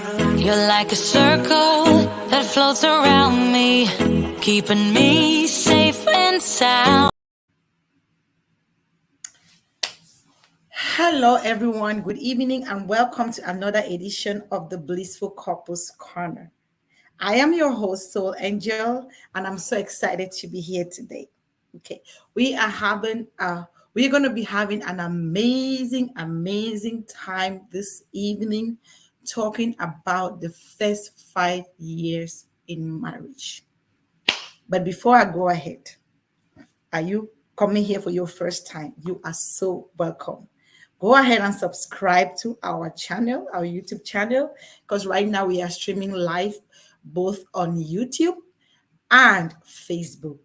You're like a circle that floats around me, keeping me safe and sound. Hello, everyone. Good evening, and welcome to another edition of the Blissful Couples Corner. I am your host, Soul Angel, and I'm so excited to be here today. Okay, we're going to be having an amazing time this evening, talking about the first 5 years in marriage. But before I go ahead, are you coming here for your first time? You are so welcome. Go ahead and subscribe to our channel, our YouTube channel, because right now we are streaming live both on YouTube and Facebook.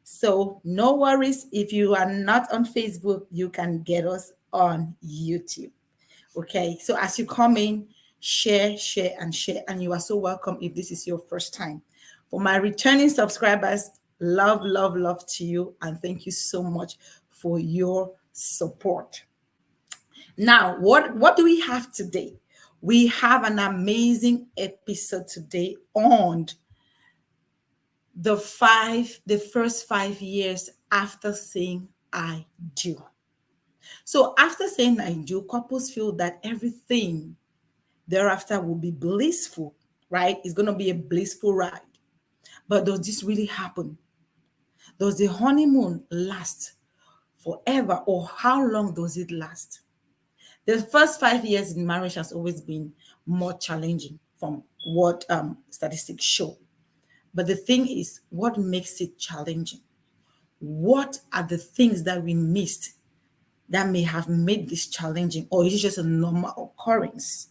So no worries, if you are not on Facebook, you can get us on YouTube. Okay, so as you come in, share, and you are so welcome if this is your first time. For my returning subscribers, love to you, and thank you so much for your support. Now, what do we have today? We have an amazing episode today on the first 5 years after saying I do. So after saying I do, couples feel that everything thereafter will be blissful, right? It's going to be a blissful ride. But does this really happen? Does the honeymoon last forever, or how long does it last? The first 5 years in marriage has always been more challenging from what statistics show. But the thing is, what makes it challenging? What are the things that we missed that may have made this challenging, or is it just a normal occurrence?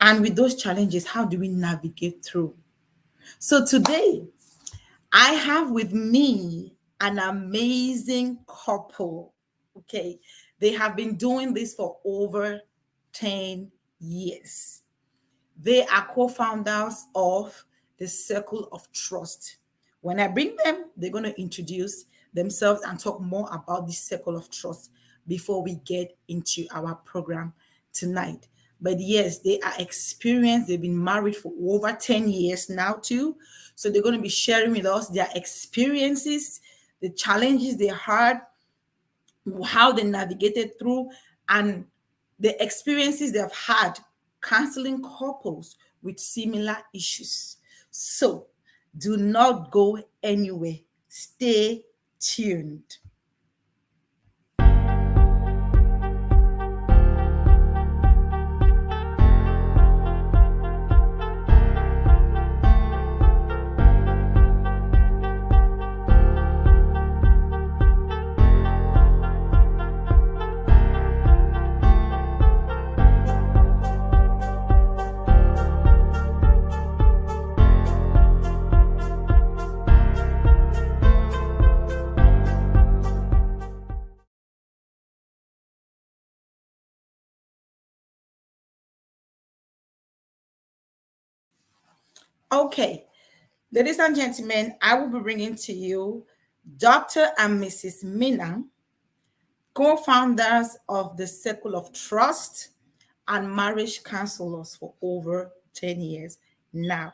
And with those challenges, how do we navigate through? So today, I have with me an amazing couple. Okay, they have been doing this for over 10 years. They are co-founders of the Circle of Trust. When I bring them, they're going to introduce themselves and talk more about the Circle of Trust before we get into our program tonight. But yes, they are experienced. They've been married for over 10 years now too. So they're going to be sharing with us their experiences, the challenges they had, how they navigated through, and the experiences they've had counseling couples with similar issues. So do not go anywhere. Stay tuned. Okay, ladies and gentlemen, I will be bringing to you Dr. and Mrs. Mina, co-founders of the Circle of Trust and marriage counselors for over 10 years now,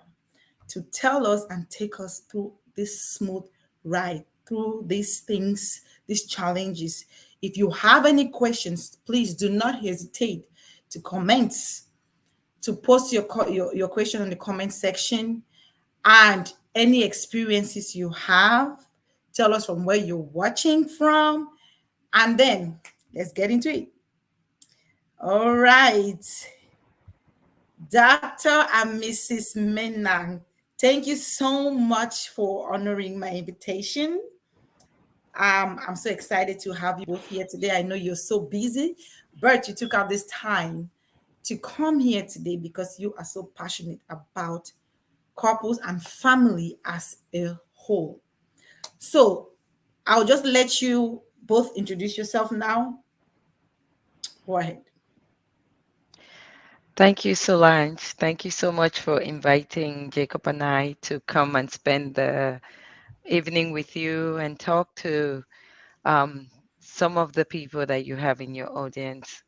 to tell us and take us through this smooth ride, through these things, these challenges. If you have any questions, please do not hesitate to comment, to post your question in the comment section, and any experiences you have. Tell us from where you're watching from, and then let's get into it. All right. Dr. and Mrs. Menang, thank you so much for honoring my invitation. I'm so excited to have you both here today. I know you're so busy, but you took out this time to come here today because you are so passionate about couples and family as a whole. So I'll just let you both introduce yourself now. Go ahead. Thank you, Solange. Thank you so much for inviting Jacob and I to come and spend the evening with you and talk to some of the people that you have in your audience.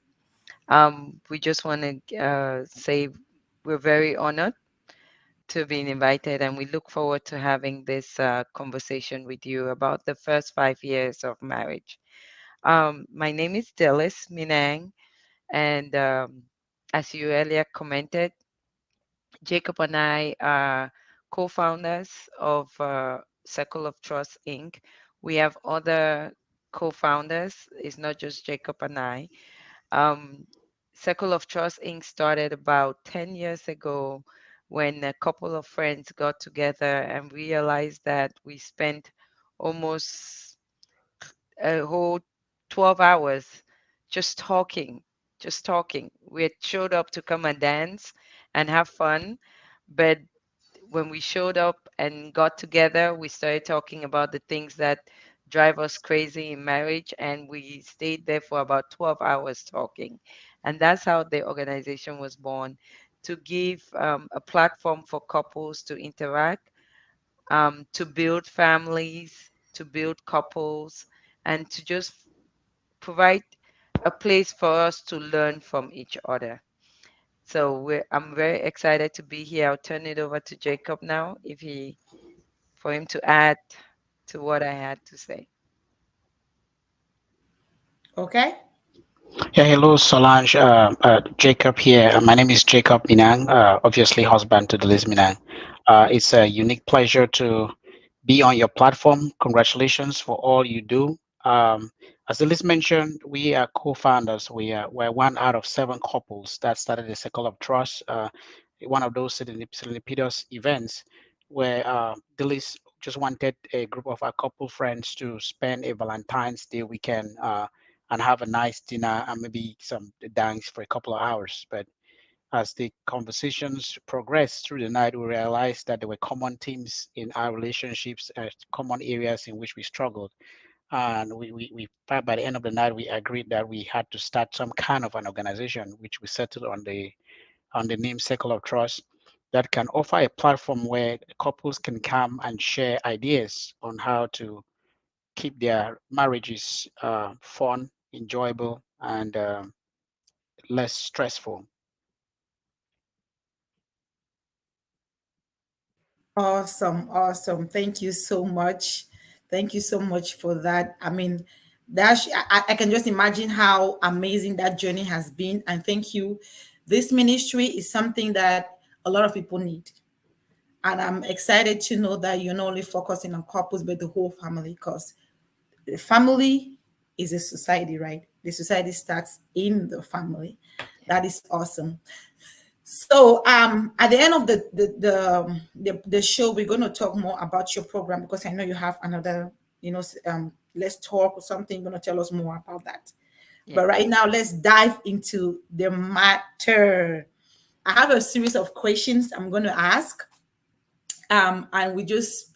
We just want to say we're very honored to being invited, and we look forward to having this conversation with you about the first 5 years of marriage. My name is Delis Minang, and as you earlier commented, Jacob and I are co-founders of Circle of Trust Inc. We have other co-founders. It's not just Jacob and I. Um, Circle of Trust Inc. started about 10 years ago when a couple of friends got together and realized that we spent almost a whole 12 hours just talking, just talking. We had showed up to come and dance and have fun, but when we showed up and got together, we started talking about the things that drive us crazy in marriage, and we stayed there for about 12 hours talking. And that's how the organization was born, to give a platform for couples to interact, to build families, to build couples, and to just provide a place for us to learn from each other. So I'm very excited to be here. I'll turn it over to Jacob now, if he for him to add to what I had to say. Okay. Yeah, hello, Solange. Jacob here. My name is Jacob Minang, obviously husband to Delis Minang. It's a unique pleasure to be on your platform. Congratulations for all you do. As Delis mentioned, we are co-founders. We're one out of seven couples that started the Circle of Trust, one of those serendipitous events where Delis just wanted a group of our couple friends to spend a Valentine's Day weekend. And have a nice dinner and maybe some dance for a couple of hours. But as the conversations progressed through the night, we realized that there were common themes in our relationships, common areas in which we struggled. And by the end of the night, we agreed that we had to start some kind of an organization, which we settled on the name Circle of Trust, that can offer a platform where couples can come and share ideas on how to keep their marriages fun, enjoyable, and less stressful. Awesome, awesome. Thank you so much. Thank you so much for that. I mean, I can just imagine how amazing that journey has been. And thank you. This ministry is something that a lot of people need. And I'm excited to know that you're not only focusing on couples, but the whole family, because the family is a society, right? The society starts in the family. That is awesome. So at the end of the show, we're going to talk more about your program because I know you have another, let's talk or something. You're going to tell us more about that. But Yes. right now, let's dive into the matter. I have a series of questions I'm going to ask, and we just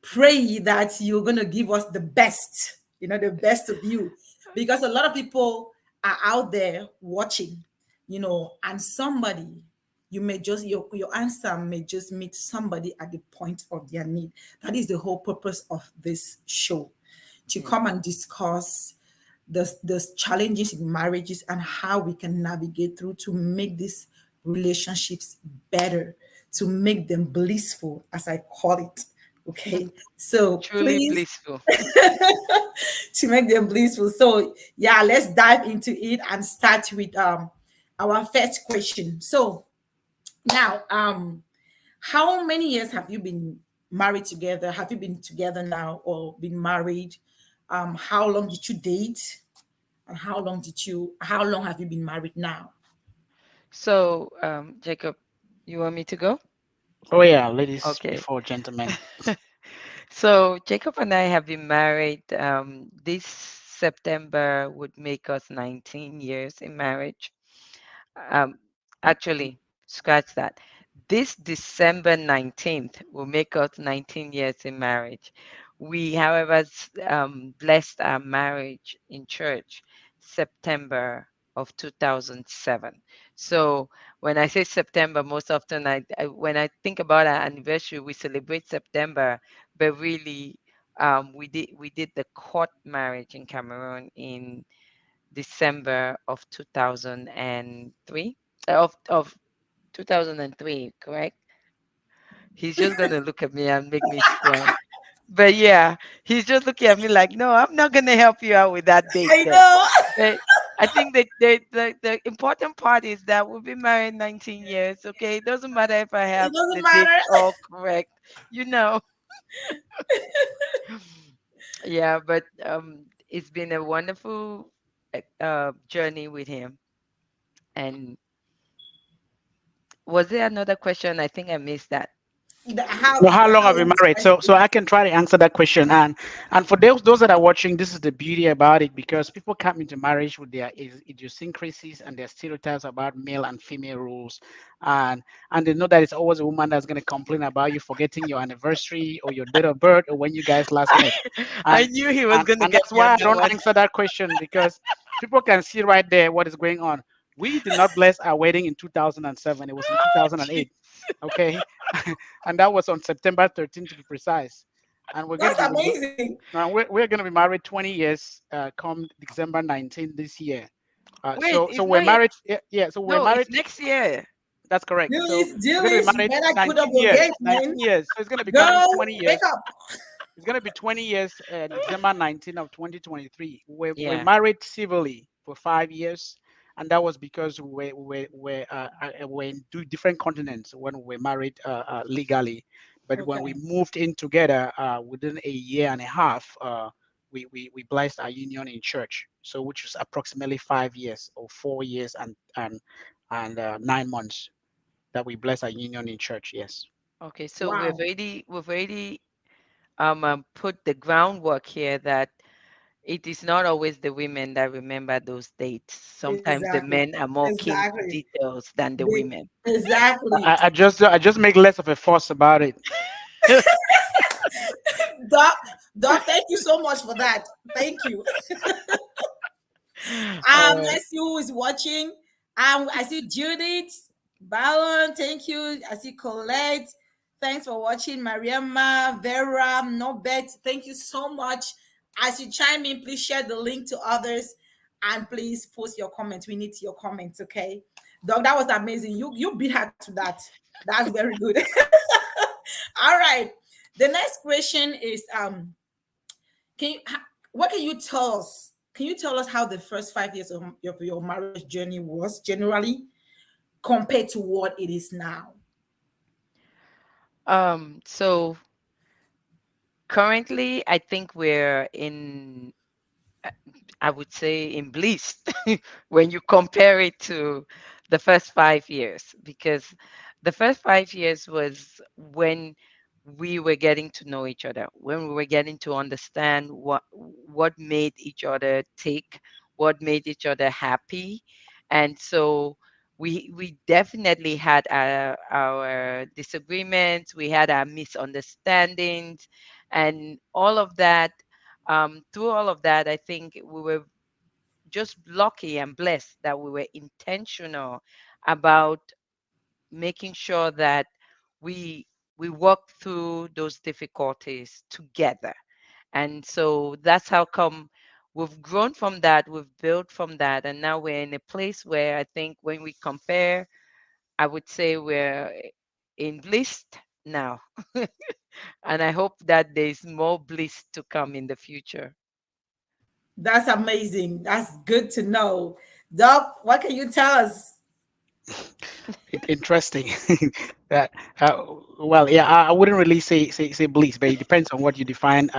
pray that you're going to give us the best, the best of you, because a lot of people are out there watching, and somebody, you may just your answer may just meet somebody at the point of their need. That is the whole purpose of this show, to Yes. come and discuss the challenges in marriages and how we can navigate through to make these relationships better, to make them blissful, as I call it. Okay, so Truly please, blissful. to make them blissful. So yeah, let's dive into it and start with our first question. So now, how many years have you been married together? Have you been together now or been married? How long did you date? And how long have you been married now? So, Jacob, you want me to go? Oh yeah, ladies Okay. before gentlemen. So, Jacob and I have been married. This September would make us 19 years in marriage. Um, Actually, scratch that. This December 19th will make us 19 years in marriage. We, however, blessed our marriage in church September of 2007. So when I say September, most often when I think about our anniversary, we celebrate September, but really we did the court marriage in Cameroon in December of 2003 of 2003, correct? He's just gonna look at me and make me squirm. But yeah, he's just looking at me like, no, I'm not gonna help you out with that date I there. know. But I think that the important part is that we've been married 19 years. Okay, it doesn't matter if I It have doesn't the date matter. all correct, you know. Yeah, but it's been a wonderful journey with him. And was there another question? I think I missed that. Well, how long How have you long been is married? So marriage? I can try to answer that question. And for those that are watching, this is the beauty about it, because people come into marriage with their idiosyncrasies and their stereotypes about male and female rules, and and they know that it's always a woman that's going to complain about you forgetting your anniversary or your date of birth or when you guys last met, I and knew he was going to and get that's me why on I that don't one. answer that question, because people can see right there what is going on. We did not bless our wedding in 2007. It was in 2008. Okay. And that was on September 13th to be precise. And we're going to That's be amazing. we're going to be married 20 years come December 19th this year. Wait, So it's we're not yet. married. Yeah, yeah, so we're No, it's married. next year. That's correct. So we're going to be Julius, you married better put up 19 your game, years. man. 19 years. So it's going to become Girl, 20 wake years. up. It's going to be 20 years, December 19th of 2023. We're Yeah. married civilly for 5 years, and that was because we're in two different continents when we were married legally. But when we Okay. moved in together within a year and a half, we blessed our union in church. So which was approximately 5 years or 4 years and 9 months that we blessed our union in church. Yes. Okay, so Wow. we've already put the groundwork here that it is not always the women that remember those dates. Sometimes the Exactly. men are more keen to Exactly. details than the They, women. exactly. I just make less of a fuss about it. Doc, Doc, thank you so much for that. Thank you. All right. Let's see who is watching. I see Judith, Ballon, thank you. I see Colette. Thanks for watching. Mariama, Vera, Nobet, thank you so much. As you chime in, please share the link to others and please post your comments. We need your comments, okay? Doc, that was amazing. You beat her to that. That's very good. All right. The next question is what can you tell us? Can you tell us how the first 5 years of your marriage journey was generally compared to what it is now? So currently, I think we're in, uh, I would say, in bliss when you compare it to the first 5 years, because the first 5 years was when we were getting to know each other, when we were getting to understand what made each other tick, what made each other happy. And so we definitely had our disagreements, we had our misunderstandings, and all of that. Through all of that, I think we were just lucky and blessed that we were intentional about making sure that we we work through those difficulties together. And so that's how come we've grown from that, we've built from that, and now we're in a place where I think when we compare, I would say we're in bliss now. And I hope that there's more bliss to come in the future. That's amazing. That's good to know. Doc, what can you tell us? Interesting. that well, yeah, I wouldn't really say bliss, but it depends on what you define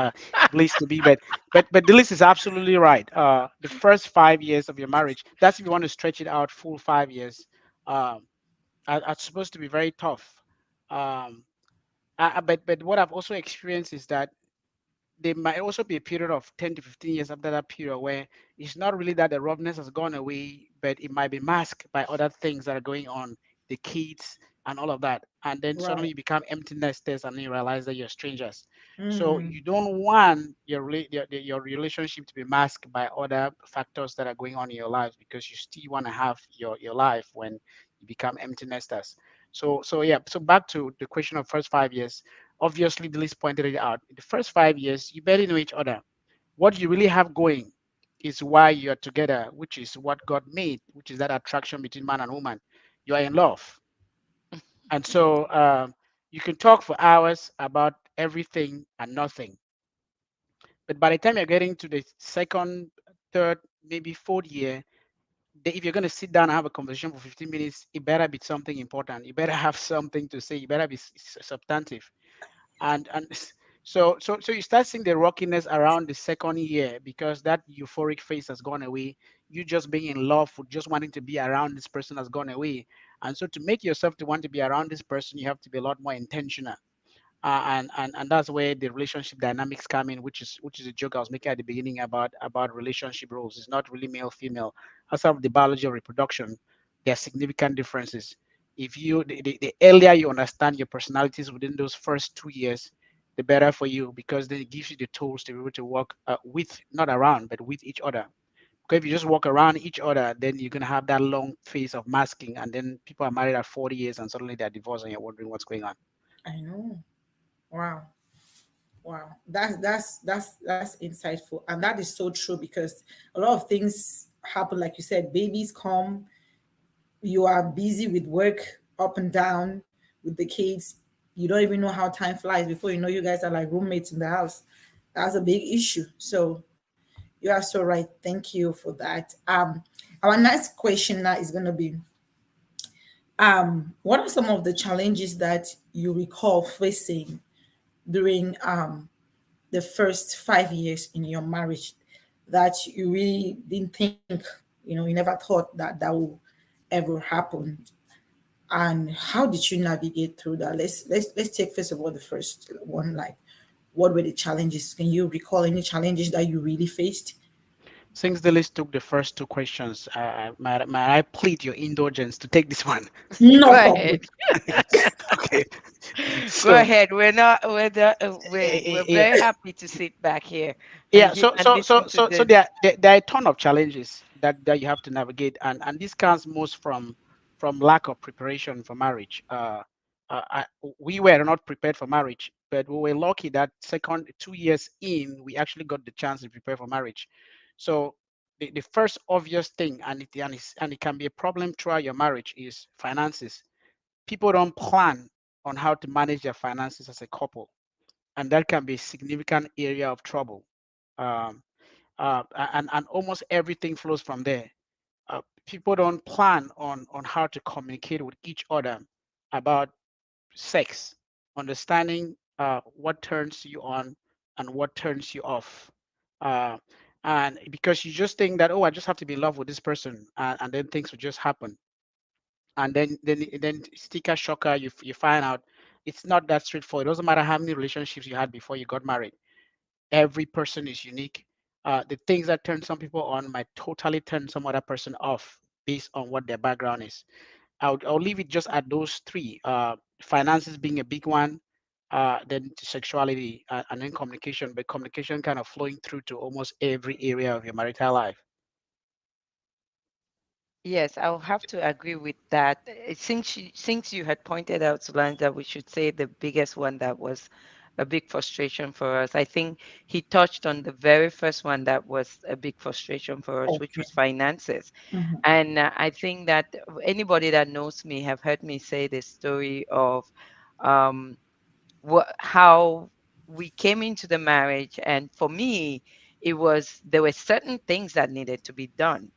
bliss to be. But the list is absolutely right. The first 5 years of your marriage, that's if you want to stretch it out full 5 years, um, are supposed to be very tough. Um, but what I've also experienced is that there might also be a period of 10 to 15 years after that period where it's not really that the roughness has gone away, but it might be masked by other things that are going on, the kids and all of that. And then suddenly Right. you become empty nesters and you realize that you're strangers. So Mm, you don't want your relationship to be masked by other factors that are going on in your lives, because you still want to have your life when you become empty nesters. So yeah, so back to the question of first 5 years. Obviously, the list pointed it out. In the first 5 years, you barely know each other. What you really have going is why you're together, which is what God made, which is that attraction between man and woman. You are in love. And so you can talk for hours about everything and nothing. But by the time you're getting to the second, third, maybe fourth year, if you're going to sit down and have a conversation for 15 minutes, it better be something important. You better have something to say. You better be substantive. And so you start seeing the rockiness around the second year because that euphoric phase has gone away. You just being in love with just wanting to be around this person has gone away. And so to make yourself to want to be around this person, you have to be a lot more intentional. And that's where the relationship dynamics come in, which is a joke I was making at the beginning about relationship roles. It's not really male female. Outside of the biology of reproduction, there are significant differences. If you the earlier you understand your personalities within those first 2 years, the better for you, because then it gives you the tools to be able to work with, not around, but with each other. Because if you just walk around each other, then you're gonna have that long phase of masking, and then people are married at 40 years and suddenly they're divorced and you're wondering what's going on. I know. Wow. Wow. That's insightful. And that is so true because a lot of things happen, like you said, babies come, you are busy with work up and down with the kids. You don't even know how time flies. Before you know, you guys are like roommates in the house. That's a big issue. So you are so right. Thank you for that. Our next question now is gonna be what are some of the challenges that you recall facing during the first 5 years in your marriage that you really didn't think, you never thought that that would ever happen, and how did you navigate through that? Let's take first of all the first one, like what were the challenges? Can you recall any challenges that you really faced? Since the list took the first two questions, may I plead your indulgence to take this one? Go No ahead. problem. Okay. Go So, ahead. We're yeah, very happy to sit back here yeah. and listen to So this. there are a ton of challenges that you have to navigate, and this comes most from lack of preparation for marriage. We were not prepared for marriage, but we were lucky that second 2 years in, we actually got the chance to prepare for marriage. So the first obvious thing, and it can be a problem throughout your marriage, is finances. People don't plan on how to manage their finances as a couple, and that can be a significant area of trouble. Um, and almost everything flows from there. People don't plan on how to communicate with each other about sex, understanding what turns you on and what turns you off. Uh, and because you just think that, oh, I just have to be in love with this person, and then things will just happen. And then sticker shocker, you find out it's not that straightforward. It doesn't matter how many relationships you had before you got married. Every person is unique. The things that turn some people on might totally turn some other person off based on what their background is. I'll leave it just at those three. Finances being a big one, then sexuality, and then communication. But communication kind of flowing through to almost every area of your marital life. Yes, I'll have to agree with that. Since you had pointed out, Solange, that we should say the biggest one that was a big frustration for us. I think he touched on the very first one that was a big frustration for us, which Okay. was finances. Mhm. And I think that anybody that knows me have heard me say the story of um, how we came into the marriage. And for me, there were certain things that needed to be done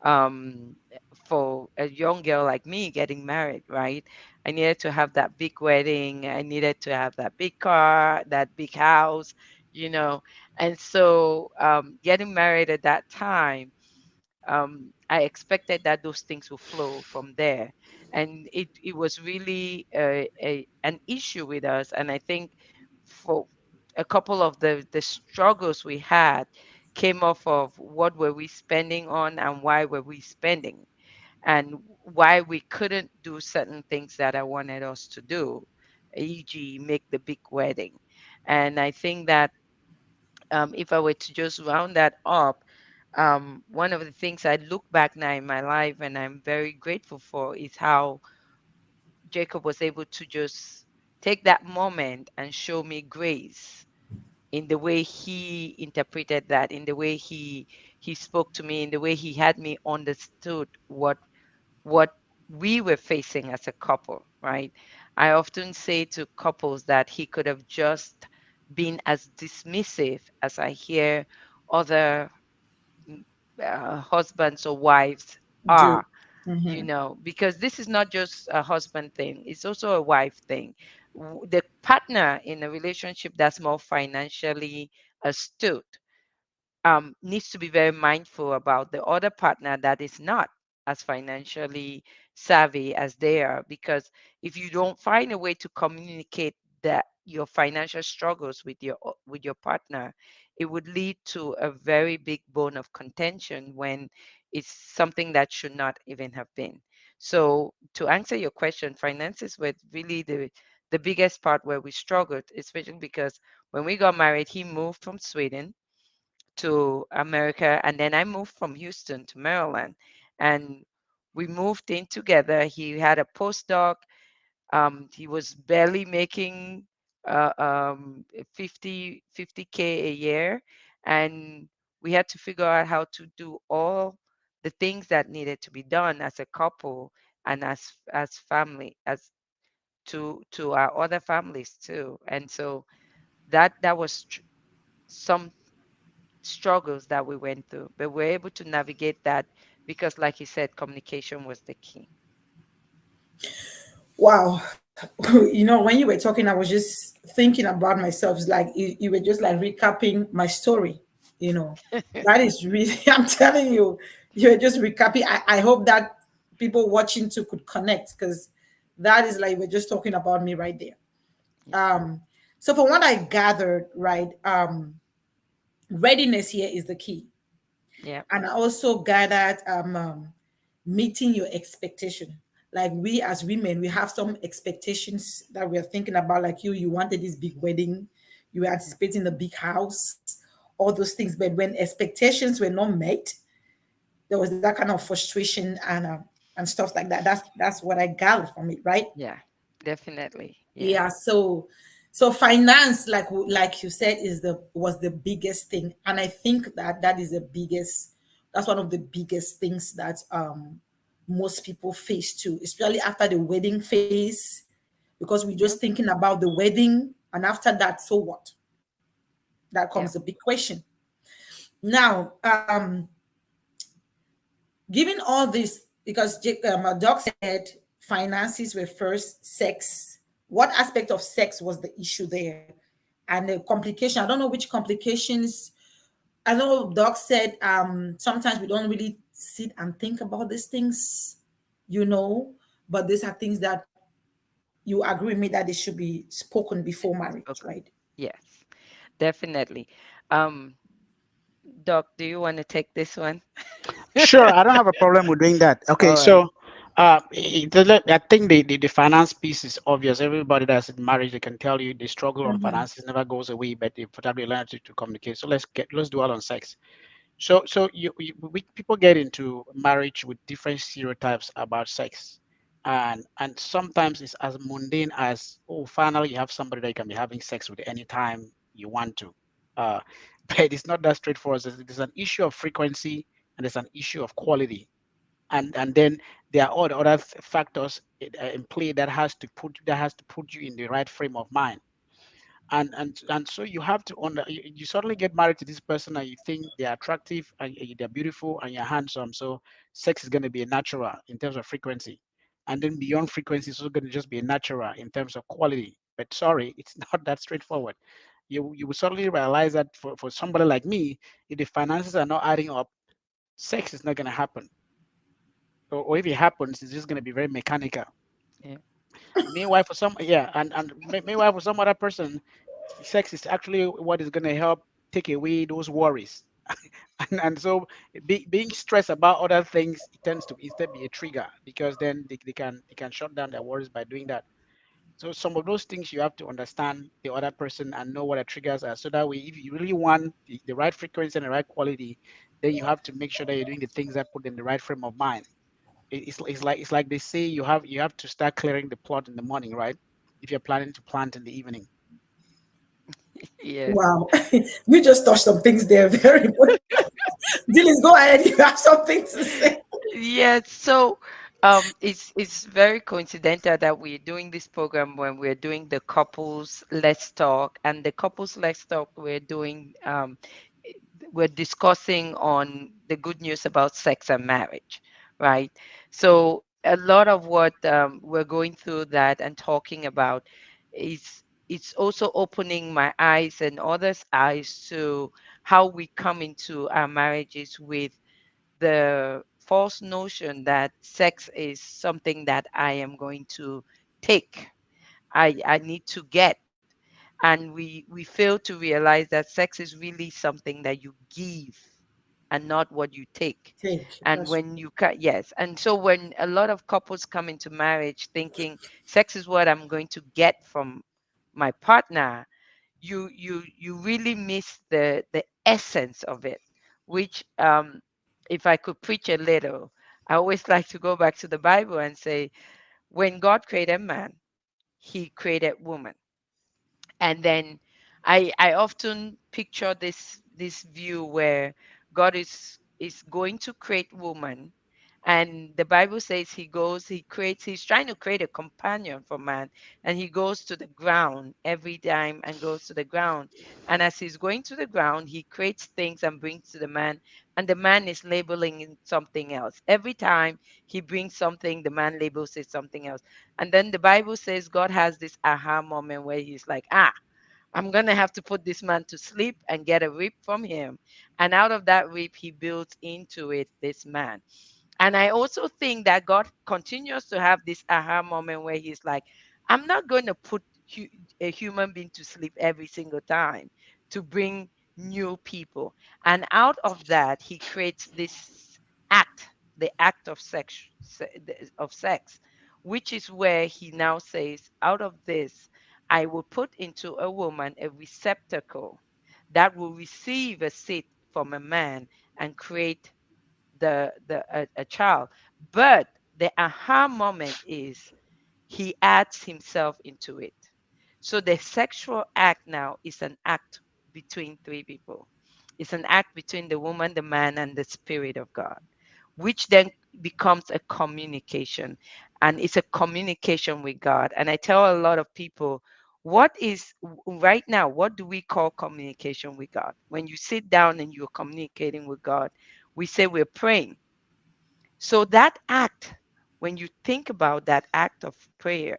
um for a young girl like me getting married, right? I needed to have that big wedding, I needed to have that big car, that big house, you know. And so getting married at that time, I expected that those things will flow from there. And it was really an issue with us. And I think for a couple of the struggles we had came off of what were we spending on and why were we spending and why we couldn't do certain things that I wanted us to do, e.g., make the big wedding. And I think that if I were to just round that up, one of the things I look back now in my life and I'm very grateful for is how Jacob was able to just take that moment and show me grace in the way he interpreted that, in the way he spoke to me, in the way he had me understood what we were facing as a couple, right? I often say to couples that he could have just been as dismissive as I hear other husbands or wives Do. are, Mhm. because this is not just a husband thing, it's also a wife thing. The partner in a relationship that's more financially astute needs to be very mindful about the other partner that is not as financially savvy as they are. Because if you don't find a way to communicate that your financial struggles with your partner, it would lead to a very big bone of contention when it's something that should not even have been. So to answer your question, finances were really the biggest part where we struggled, especially because when we got married, he moved from Sweden to America, and then I moved from Houston to Maryland, and we moved in together. He had a postdoc. He was barely making 50K a year, and we had to figure out how to do all the things that needed to be done as a couple and as family, as to our other families too. And so that was some struggles that we went through, but we're able to navigate that because, like you said, communication was the key. Wow. When you were talking, I was just thinking about myself. It's like you were just like recapping my story. You know, that is really, I'm telling you, you're just recapping. I hope that people watching too could connect, because that is like we're just talking about me right there. Yeah, Um, so from what I gathered, right, readiness here is the key. yeah, And I also gathered meeting your expectation. Like we as women, we have some expectations that we're thinking about. Like you wanted this big wedding, you were anticipating the big house, all those things. But when expectations were not met, there was that kind of frustration and stuff like that. That's what I gathered from it, right? yeah, definitely. Yeah, Yeah, so finance, like you said, is the was the biggest thing, and I think that that is the biggest. That's one of the biggest things that most people face too, especially after the wedding phase, because we're just yep, thinking about the wedding, and after that, so what? That comes the yep, big question. Now, given all this, because Doc said finances were first, sex. What aspect of sex was the issue there? And the complication, I don't know which complications. I know Doc said sometimes we don't really sit and think about these things, you know, but these are things that you agree with me that they should be spoken before marriage, okay, right? yes, definitely. Um, Doc, do you want to take this one? Sure, I don't have a problem with doing that. Okay, All right. so I think the finance piece is obvious. Everybody that's in marriage, they can tell you the struggle on Mhm. finances never goes away, but they probably learn to communicate. So let's dwell on sex. So people get into marriage with different stereotypes about sex, and sometimes it's as mundane as, oh, finally you have somebody that you can be having sex with anytime you want to. Uh, but it's not that straightforward. There's an issue of frequency and there's an issue of quality, and then there are all the other factors in play that has to put you in the right frame of mind. And so you have to you suddenly get married to this person and you think they're attractive and they're beautiful and you're handsome, so sex is going to be a natural in terms of frequency, and then beyond frequency it's also going to just be a natural in terms of quality. But sorry, it's not that straightforward. You will suddenly realize that for somebody like me, if the finances are not adding up, sex is not going to happen, or if it happens, it's just going to be very mechanical. Yeah, Meanwhile, for some, yeah, meanwhile for some other person, sex is actually what is going to help take away those worries. And so being stressed about other things, it tends to instead be a trigger, because then they can shut down their worries by doing that. So some of those things you have to understand the other person and know what the triggers are, so that way if you really want the right frequency and the right quality, then you have to make sure that you're doing the things that put them in the right frame of mind. It's like they say, you have to start clearing the plot in the morning, right? If you're planning to plant in the evening. yes. Wow. We just touched some things there. Very important. Dillis, go ahead. You have something to say. Yes. So It's very coincidental that we're doing this program when we're doing the couples Let's Talk, and the couples Let's Talk we're discussing on the good news about sex and marriage, right? So a lot of what we're going through that and talking about is it's also opening my eyes and others' eyes to how we come into our marriages with the false notion that sex is something that I am going to take. I need to get. And we fail to realize that sex is really something that you give and not what you take. Take. And That's when you cut, yes. And so when a lot of couples come into marriage thinking sex is what I'm going to get from my partner, you really miss the essence of it, which if I could preach a little, I always like to go back to the Bible and say, when God created man, he created woman. And then I often picture this view where God is going to create woman, and the Bible says he's trying to create a companion for man, and he goes to the ground every time and goes to the ground. And as he's going to the ground, he creates things and brings to the man, and the man is labeling in something else. Every time he brings something, the man labels it something else. And then the Bible says God has this aha moment where he's like, I'm going to have to put this man to sleep and get a rib from him. And out of that rib, he builds into it this man. And I also think that God continues to have this aha moment where he's like, I'm not going to put a human being to sleep every single time to bring new people. And out of that, he creates this act, the act of sex, which is where he now says, out of this, I will put into a woman a receptacle that will receive a seed from a man and create a child. But the aha moment is he adds himself into it. So the sexual act now is an act between three people. It's an act between the woman, the man, and the Spirit of God, which then becomes a communication. And it's a communication with God. And I tell a lot of people, right now, what do we call communication with God? When you sit down and you're communicating with God, we say we're praying. So that act, when you think about that act of prayer,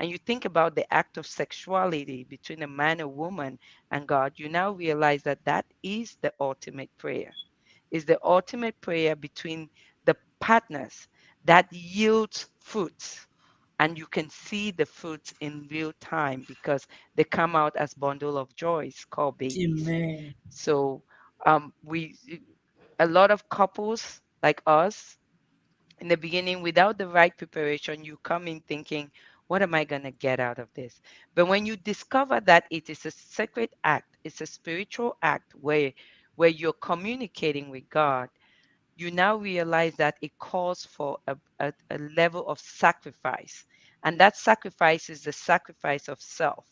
and you think about the act of sexuality between a man and woman and God, you now realize that that is the ultimate prayer. Is the ultimate prayer between the partners that yields fruits. And you can see the fruits in real time because they come out as bundle of joys called babies. Amen. So we a lot of couples like us in the beginning, without the right preparation, you come in thinking, what am I going to get out of this? But when you discover that it is a sacred act, it's a spiritual act where you're communicating with God, you now realize that it calls for a level of sacrifice. And that sacrifice is the sacrifice of self.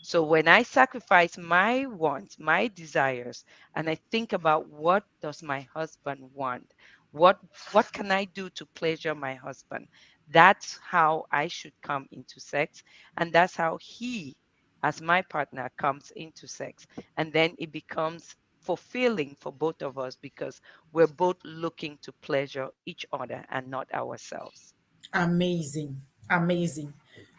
So when I sacrifice my wants, my desires, and I think about what does my husband want? What what can I do to pleasure my husband? That's how I should come into sex, and that's how he as my partner comes into sex. And then it becomes fulfilling for both of us because we're both looking to pleasure each other and not ourselves. Amazing. Amazing.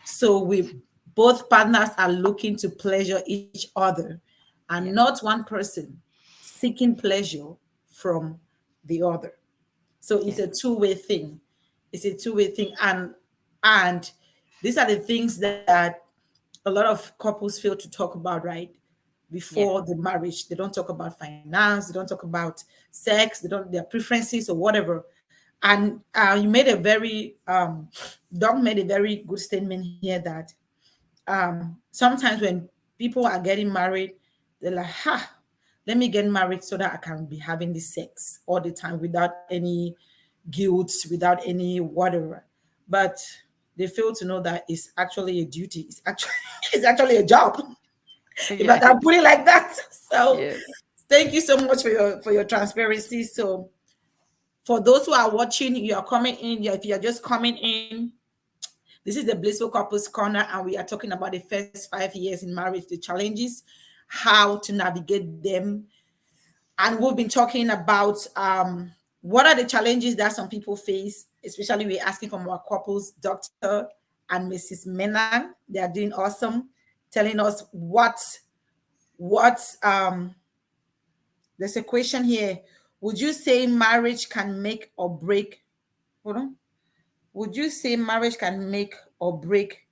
So we both partners are looking to pleasure each other and Yeah. not one person seeking pleasure from the other. So it's a Yeah. two-way thing. It's a two-way thing. And these are the things that a lot of couples fail to talk about, right? Yeah. Before the marriage. They don't talk about finance, they don't talk about sex, they don't their preferences or whatever. And you made a very Doc made a very good statement here that sometimes when people are getting married, they're like, let me get married so that I can be having this sex all the time without any guilt, without any whatever. But they fail to know that it's actually a duty. It's actually it's actually a job, if I can Yes. put it like that. So Yes. thank you so much for your transparency. So For those who are watching, you are coming in. If you're just coming in, this is the Blissful Couples Corner, and we are talking about the first 5 years in marriage, the challenges, how to navigate them. And we've been talking about what are the challenges that some people face, especially we're asking from our couples, Dr. and Mrs. Menang. They are doing awesome, telling us what there's a question here. Would you say marriage can make or break? Hold on. Would you say marriage can make or break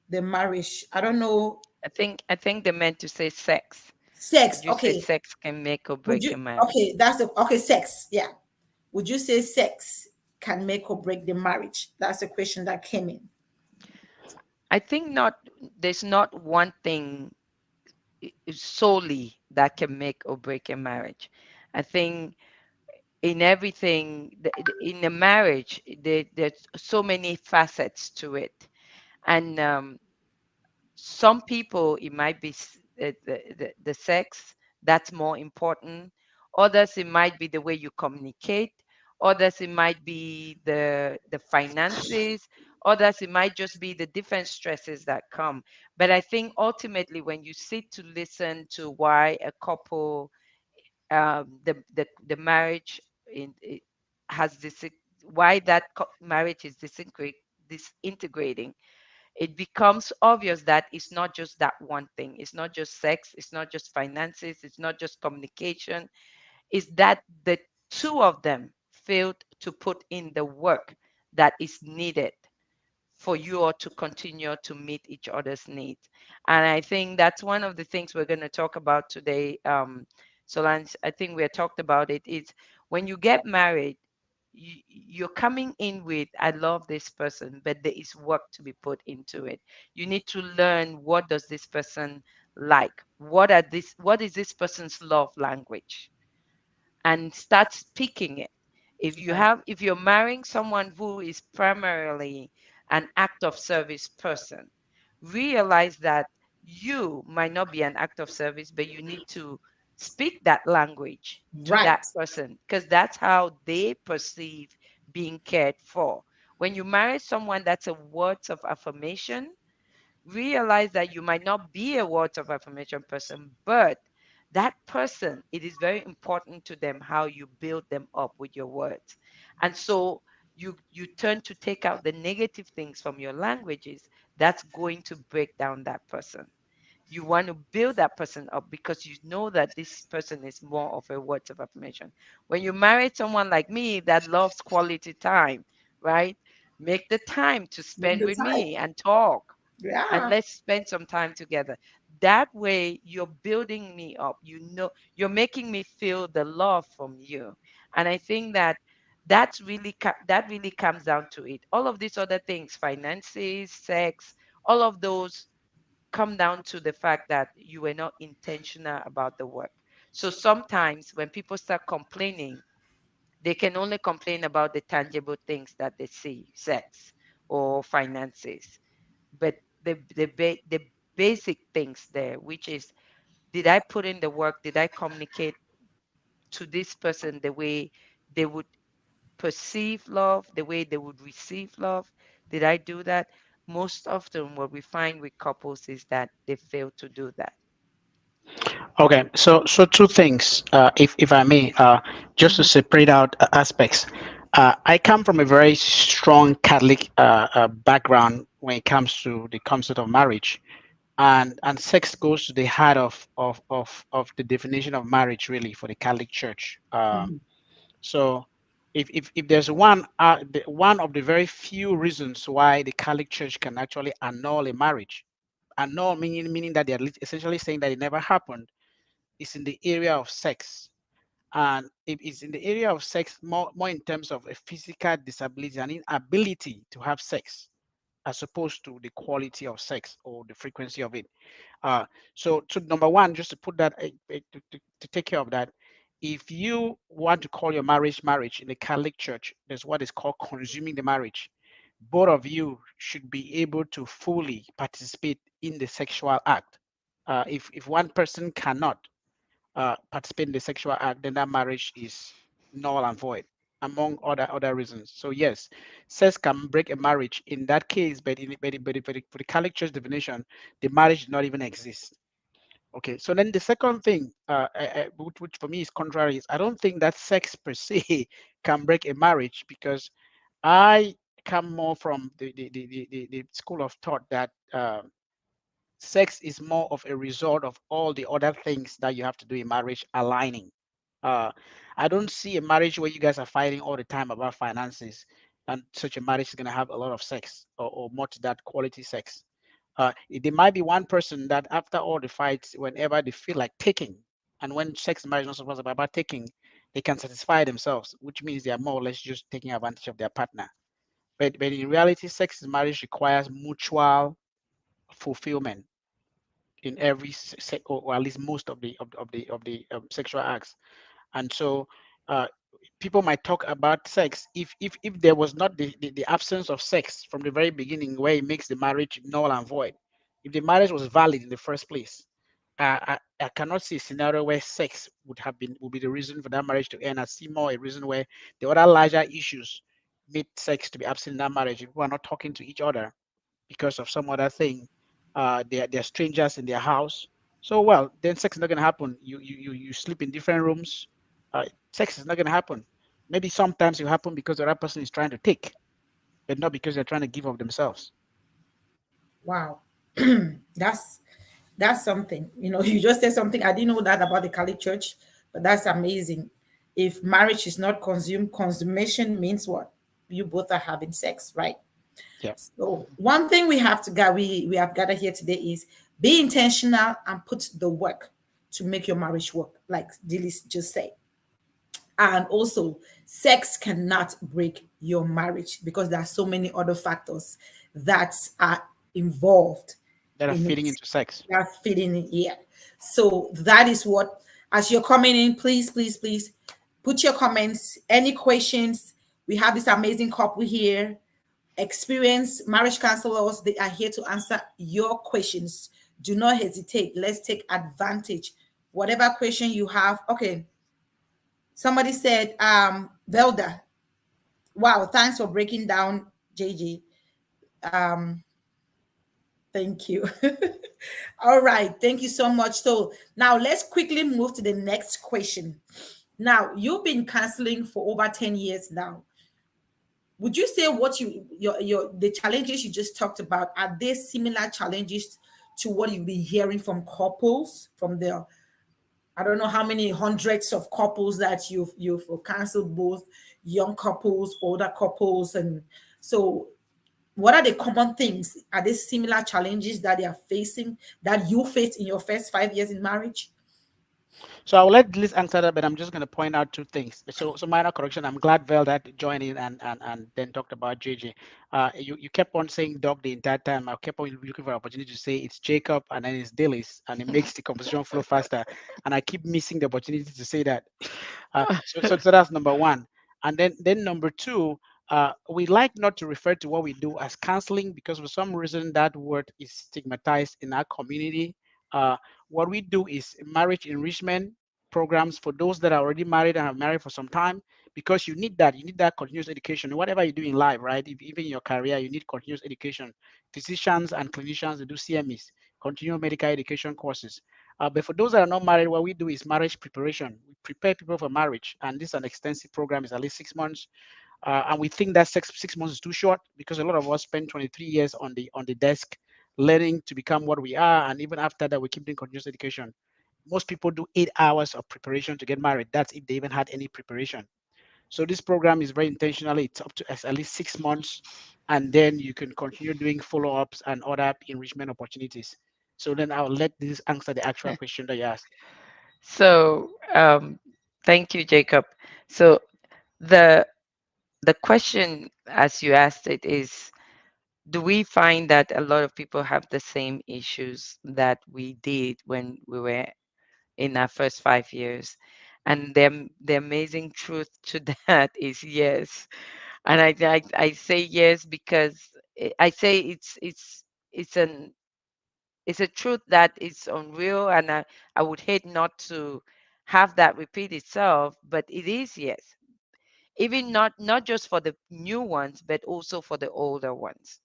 the marriage? I don't know. I think they meant to say sex. Sex. Would you say Okay. sex can make or Would break you? a marriage? Okay. That's the okay. Sex. Yeah. Would you say sex can make or break the marriage? That's a question that came in. I think not. There's not one thing solely that can make or break a marriage. I think in everything, in a marriage, there's so many facets to it, and some people it might be the sex that's more important. Others it might be the way you communicate. Others it might be the finances. Others it might just be the different stresses that come. But I think ultimately when you sit to listen to why a couple, the marriage has this, why that marriage is disintegrating, it becomes obvious that it's not just that one thing. It's not just sex. It's not just finances. It's not just communication. It's that the two of them failed to put in the work that is needed for you all to continue to meet each other's needs. And I think that's one of the things we're going to talk about today. Solange, I think we have talked about it. Is when you get married, you're coming in with, I love this person, but there is work to be put into it. You need to learn, what does this person like? What is this person's love language? And start speaking it. Right. If you're marrying someone who is primarily an act of service person, realize that you might not be an act of service, but you need to speak that language to that Right. person, because that's how they perceive being cared for. When you marry someone that's a words of affirmation, realize that you might not be a words of affirmation person, but that person, it is very important to them how you build them up with your words. And so you turn to take out the negative things from your languages that's going to break down that person. You want to build that person up because you know that this person is more of a words of affirmation. When you marry someone like me that loves quality time, right? Make the time to Make spend the with time. me and talk, and Yeah. let's spend some time together. That way you're building me up. You're making me feel the love from you. And I think that that really comes down to it. All of these other things, finances, sex, all of those come down to the fact that you were not intentional about the work. So sometimes when people start complaining, they can only complain about the tangible things that they see, sex or finances. But the basic things there, which is, did I put in the work? Did I communicate to this person the way they would perceive love, the way they would receive love? Did I do that? Most often what we find with couples is that they fail to do that. Okay, so two things, if I may, just to Mhm. separate out aspects. I come from a very strong Catholic background when it comes to the concept of marriage, and sex goes to the heart of the definition of marriage, really, for the Catholic Church. Mhm. So, if there's one of the very few reasons why the Catholic Church can actually annul a marriage, annul meaning that they're essentially saying that it never happened, is in the area of sex. And it is in the area of sex more in terms of a physical disability and inability to have sex, as opposed to the quality of sex or the frequency of it. Uh, so, to number one, just to put that to take care of that, if you want to call your marriage in the Catholic Church, there's what is called consuming the marriage. Both of you should be able to fully participate in the sexual act. If one person cannot participate in the sexual act, then that marriage is null and void. among other reasons. So yes, sex can break a marriage in that case, but for the Catholic Church definition, the marriage did not even exist. Okay, so then the second thing, which for me is contrary, is I don't think that sex per se can break a marriage, because I come more from the school of thought that sex is more of a result of all the other things that you have to do in marriage aligning. Uh, I don't see a marriage where you guys are fighting all the time about finances, and such a marriage is going to have a lot of sex, or more to that, quality sex. There might be one person that after all the fights, whenever they feel like taking, and when sex in marriage is not supposed to be about taking, they can satisfy themselves, which means they are more or less just taking advantage of their partner. But in reality, sex in marriage requires mutual fulfillment in every or at least most of the sexual acts. And so uh, people might talk about sex if there was not the absence of sex from the very beginning, where it makes the marriage null and void. If the marriage was valid in the first place, I cannot see a scenario where sex would be the reason for that marriage to end. I see more a reason where the other larger issues made sex to be absent in that marriage. If people are not talking to each other because of some other thing, they're strangers in their house. So well, then sex is not going to happen. You sleep in different rooms. Sex is not going to happen. Maybe sometimes it happen because the other person is trying to take, but not because they're trying to give of themselves. Wow. that's that's something. You just said something. I didn't know that about the Catholic Church, but that's amazing. If marriage is not consumed, consummation means what? You both are having sex, right? Yeah. So one thing we have to get we have gathered here today is be intentional and put the work to make your marriage work, like Dillis just said. And also, sex cannot break your marriage because there are so many other factors that are involved That are in feeding it. into sex. That's fitting in here. So that is what, as you're coming in, please, please, please put your comments, any questions. We have this amazing couple here, experienced marriage counselors. They are here to answer your questions. Do not hesitate. Let's take advantage. Whatever question you have. Okay. Somebody said, Velda, wow, thanks for breaking down, JJ. Um, thank you. All right, thank you so much. So now let's quickly move to the next question. Now, you've been counseling for over 10 years now. Would you say what your the challenges you just talked about, are they similar challenges to what you've been hearing from couples, from the I don't know how many hundreds of couples that you've counseled, both young couples, older couples, and so what are the common things? Are there similar challenges that they are facing that you faced in your first 5 years in marriage? So I'll let Liz answer that, but I'm just going to point out two things. So minor correction. I'm glad Vel that joined in and then talked about JJ. You kept on saying Doc the entire time. I kept on looking for an opportunity to say it's Jacob and then it's Dillis, and it makes the conversation flow faster. And I keep missing the opportunity to say that. So that's number one. And then number two, we like not to refer to what we do as counseling, because for some reason that word is stigmatized in our community. What we do is marriage enrichment programs for those that are already married and have married for some time, because you need that continuous education whatever you do in life, right? If, even in your career, you need continuous education. Physicians and clinicians, they do CMEs, continual medical education courses. But for those that are not married, what we do is marriage preparation. We prepare people for marriage, and this is an extensive program. It's at least 6 months, and we think that six months is too short, because a lot of us spend 23 years on the desk learning to become what we are, and even after that, we keep doing continuous education. Most people do 8 hours of preparation to get married. That's if they even had any preparation. So this program is very intentionally. It's up to at least 6 months, and then you can continue doing follow-ups and other enrichment opportunities. So then I'll let this answer the actual question that you asked. So, thank you, Jacob. So the the question, as you asked it, is: do we find that a lot of people have the same issues that we did when we were in our first 5 years? And the amazing truth to that is yes. And I say yes because I say it's an it's a truth that is unreal, and I would hate not to have that repeat itself, but it is yes. even not just for the new ones, but also for the older ones.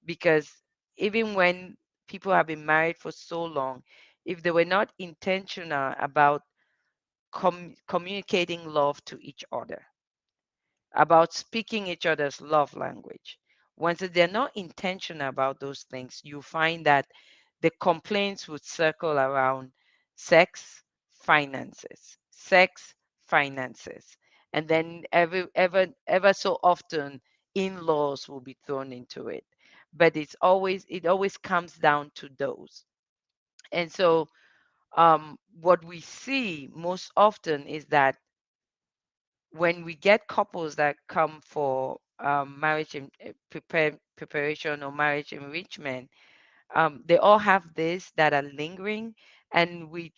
Because even when people have been married for so long, if they were not intentional about communicating love to each other, about speaking each other's love language, once they're not intentional about those things, you find that the complaints would circle around sex, sex, finances, and then ever so often, in-laws will be thrown into it. But it always comes down to those. And so, what we see most often is that when we get couples that come for marriage preparation or marriage enrichment, they all have this that are lingering, and we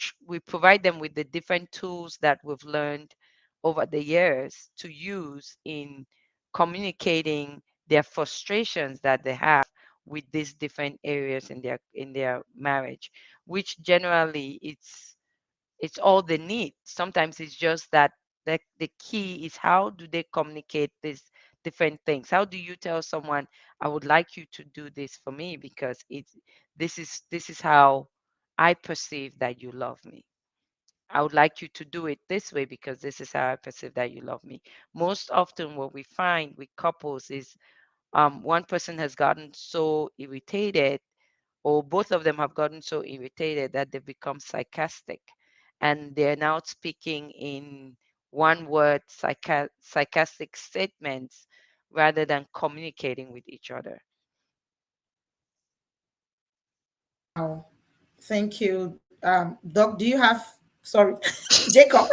provide them with the different tools that we've learned over the years to use in communicating their frustrations that they have with these different areas in their marriage, which generally it's all they need. Sometimes it's just that the key is how do they communicate these different things. How do you tell someone, I would like you to do this for me because this is how I perceive that you love me. I would like you to do it this way because this is how I perceive that you love me. Most often what we find with couples is one person has gotten so irritated, or both of them have gotten so irritated that they've become sarcastic, and they're now speaking in one word sarcastic statements rather than communicating with each other. Wow. Thank you. Doc, do you have, sorry, Jacob,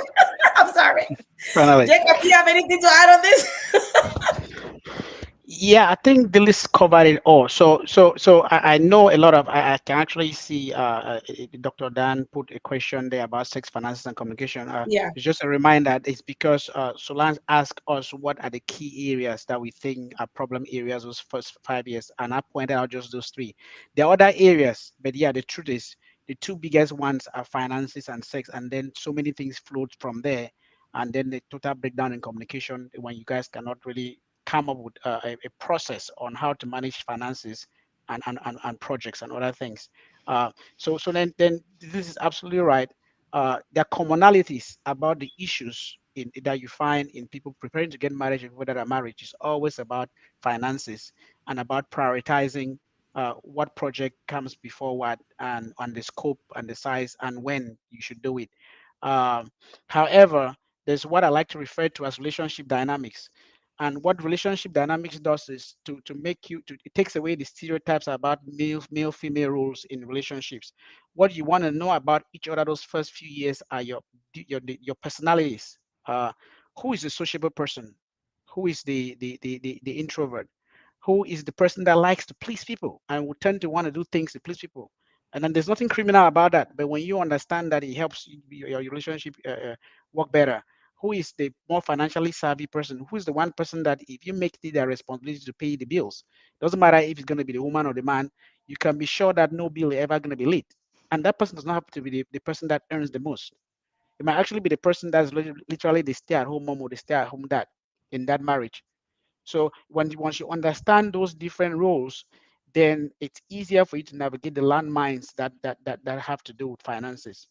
I'm sorry. Finally. Jacob, do you have anything to add on this? Yeah, I think the list covered it all. So I know a lot of, I can actually see Dr. Dan put a question there about sex, finances, and communication. Yeah. It's just a reminder that it's because Solange asked us what are the key areas that we think are problem areas those first 5 years, and I pointed out just those three. There are other areas, but yeah, the truth is the two biggest ones are finances and sex, and then so many things flowed from there. And then the total breakdown in communication when you guys cannot really come up with a process on how to manage finances and projects and other things. So then this is absolutely right. There are commonalities about the issues that you find in people preparing to get married and whether a marriage is always about finances and about prioritizing what project comes before what and the scope and the size and when you should do it. Um, However, there's what I like to refer to as relationship dynamics. And what relationship dynamics does is to make you to it takes away the stereotypes about male female roles in relationships. What you want to know about each other those first few years are your personalities. Who is the sociable person? Who is the introvert? Who is the person that likes to please people and will tend to want to do things to please people? And then there's nothing criminal about that. But when you understand that it helps your relationship work better, who is the more financially savvy person? Who is the one person that if you make it their responsibility to pay the bills, doesn't matter if it's going to be the woman or the man, you can be sure that no bill is ever going to be late. And that person does not have to be the person that earns the most. It might actually be the person that's literally the stay-at-home mom or the stay-at-home dad in that marriage. So once you understand those different roles, then it's easier for you to navigate the landmines that have to do with finances.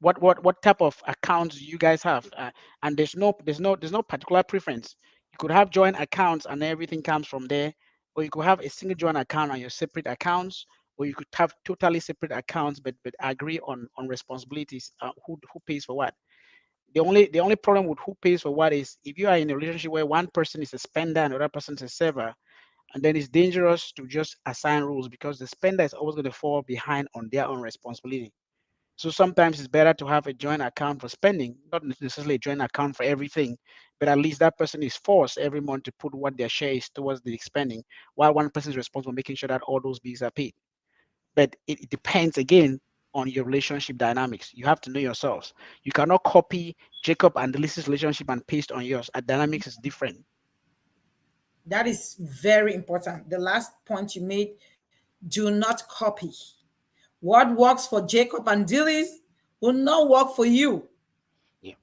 What type of accounts do you guys have? And there's no particular preference. You could have joint accounts and everything comes from there, or you could have a single joint account and your separate accounts, or you could have totally separate accounts but agree on responsibilities. Who pays for what? The only problem with who pays for what is if you are in a relationship where one person is a spender and the other person is a saver, and then it's dangerous to just assign rules because the spender is always going to fall behind on their own responsibility. So sometimes it's better to have a joint account for spending, not necessarily a joint account for everything, but at least that person is forced every month to put what their share is towards the spending, while one person is responsible for making sure that all those bills are paid. But it depends again on your relationship dynamics. You have to know yourselves. You cannot copy Jacob and Delicious relationship and paste on yours. A dynamics is different. That is very important. The last point you made, do not copy. What works for Jacob and Dillis will not work for you. Yeah.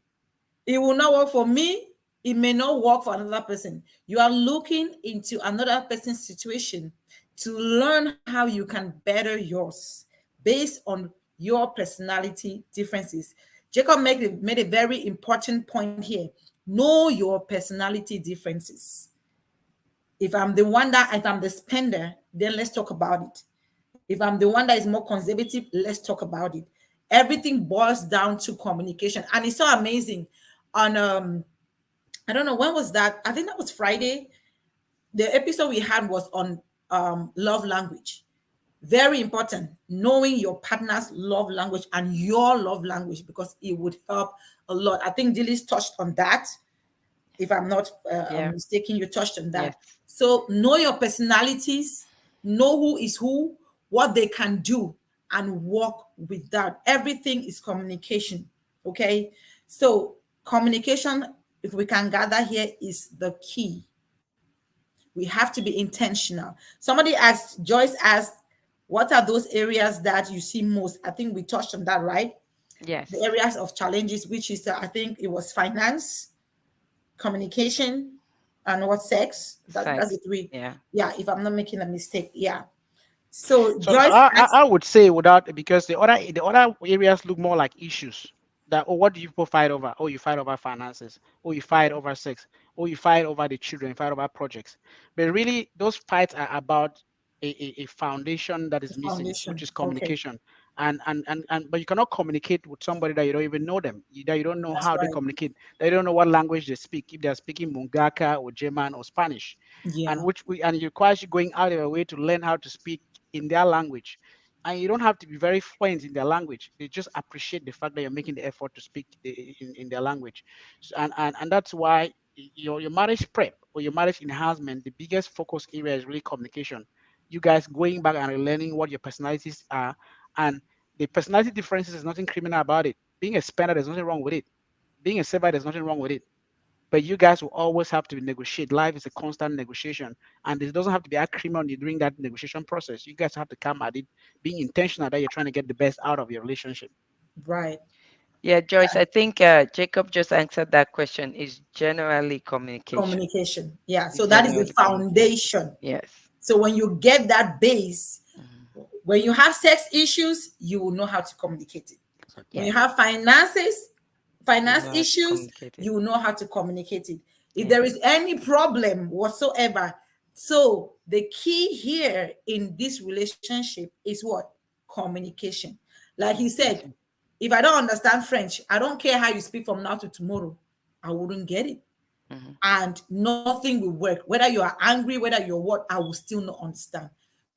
It will not work for me. It may not work for another person. You are looking into another person's situation to learn how you can better yours based on your personality differences. Jacob made a very important point here. Know your personality differences. If I'm the spender, then let's talk about it. If I'm the one that is more conservative, let's talk about it. Everything boils down to communication. And it's so amazing. On I don't know when was that. I think that was Friday. The episode we had was on love language. Very important, knowing your partner's love language and your love language, because it would help a lot. I think Dilly's touched on that. If I'm not Yeah. mistaken, you touched on Yes. that. So know your personalities, know who is who, what they can do, and work with that. Everything is communication. Okay. So communication, if we can gather here, is the key. We have to be intentional. Somebody asked, Joyce asked, what are those areas that you see most? I think we touched on that, right? The Yes. areas of challenges, which is, I think it was finance, communication, and what, sex. That's Sex. the three. Yeah. Yeah, if I'm not making a mistake. Yeah. So So Joyce asked, I would say without, because the other areas look more like issues. That, oh, what do you people fight over? Oh, you fight over finances. Oh, you fight over sex. Oh, you fight over the children. You fight over projects. But really, those fights are about a foundation that the is missing, which foundation. is Okay, communication. And but you cannot communicate with somebody that you don't even know them. That you don't know that's how they right. communicate. That you don't know what language they speak. If they are speaking Mungaka or German or Spanish, and Yeah, and it requires you going out of your way to learn how to speak in their language. And you don't have to be very fluent in their language. They just appreciate the fact that you're making the effort to speak in their language. So, and that's why your marriage prep or your marriage enhancement, the biggest focus area is really communication. You guys going back and learning what your personalities are. And the personality differences is nothing criminal about it. Being a spender, there's nothing wrong with it. Being a saver, there's nothing wrong with it. But you guys will always have to negotiate. Life is a constant negotiation, and it doesn't have to be acrimony during that negotiation process. You guys have to come at it being intentional that you're trying to get the best out of your relationship. right. Yeah, Joyce, I think Jacob just answered that question. Is generally communication. Communication. Yeah. So It's that is the generally communication. foundation. Yes. So when you get that base, Mhm. when you have sex issues, you will know how to communicate it. When Exactly. you Yes. have You finance know how to issues, communicate it. you will know how to communicate it. If Yes. there is any problem whatsoever, so the key here in this relationship is what? Communication. Like he said, Communication. if I don't understand French, I don't care how you speak from now to tomorrow, I wouldn't get it. Hmm. And nothing will work. Whether you are angry, whether you're what, I will still not understand.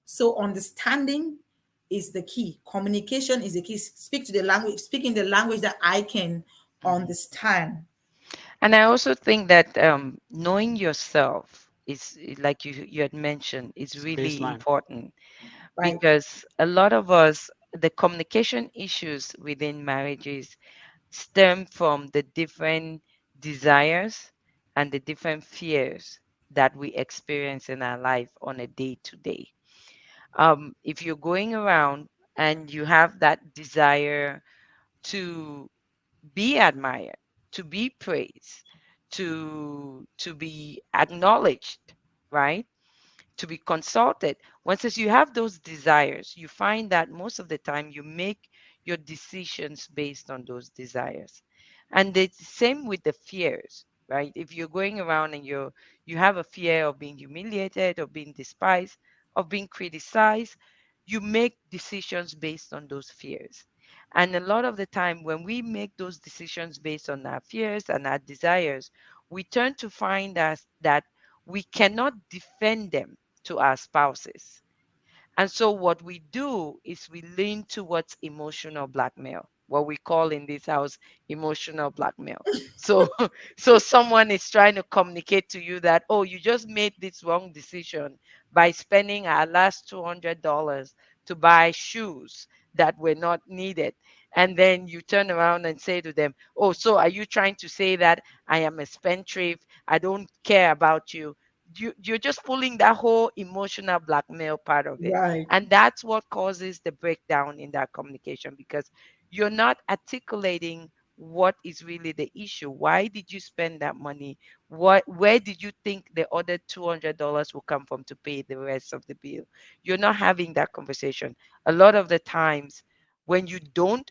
So understanding is the key. Communication is the key. Speak to the language, speak in the language that I can Hmm. understand. And I also think that knowing yourself is, like you had mentioned, is It's a really baseline. important, Right. because a lot of us, the communication issues within marriages stem from the different desires and the different fears that we experience in our life on a day to day. If you're going around and you have that desire to be admired, to be praised, to be acknowledged, right? To be consulted. Once you have those desires, you find that most of the time you make your decisions based on those desires. And it's the same with the fears, right? If you're going around and you have a fear of being humiliated, of being despised, of being criticized, you make decisions based on those fears. And a lot of the time, when we make those decisions based on our fears and our desires, we turn to find us that we cannot defend them to our spouses. And so what we do is we lean towards emotional blackmail, what we call in this house emotional blackmail. So so someone is trying to communicate to you that, oh, you just made this wrong decision by spending our last $200 to buy shoes that were not needed. And then you turn around and say to them, oh, so are you trying to say that I am a spendthrift? I don't care about you. You're just pulling that whole emotional blackmail part of it, Right. and that's what causes the breakdown in that communication, because you're not articulating what is really the issue. Why did you spend that money? Where did you think the other $200 will come from to pay the rest of the bill? You're not having that conversation. A lot of the times when you don't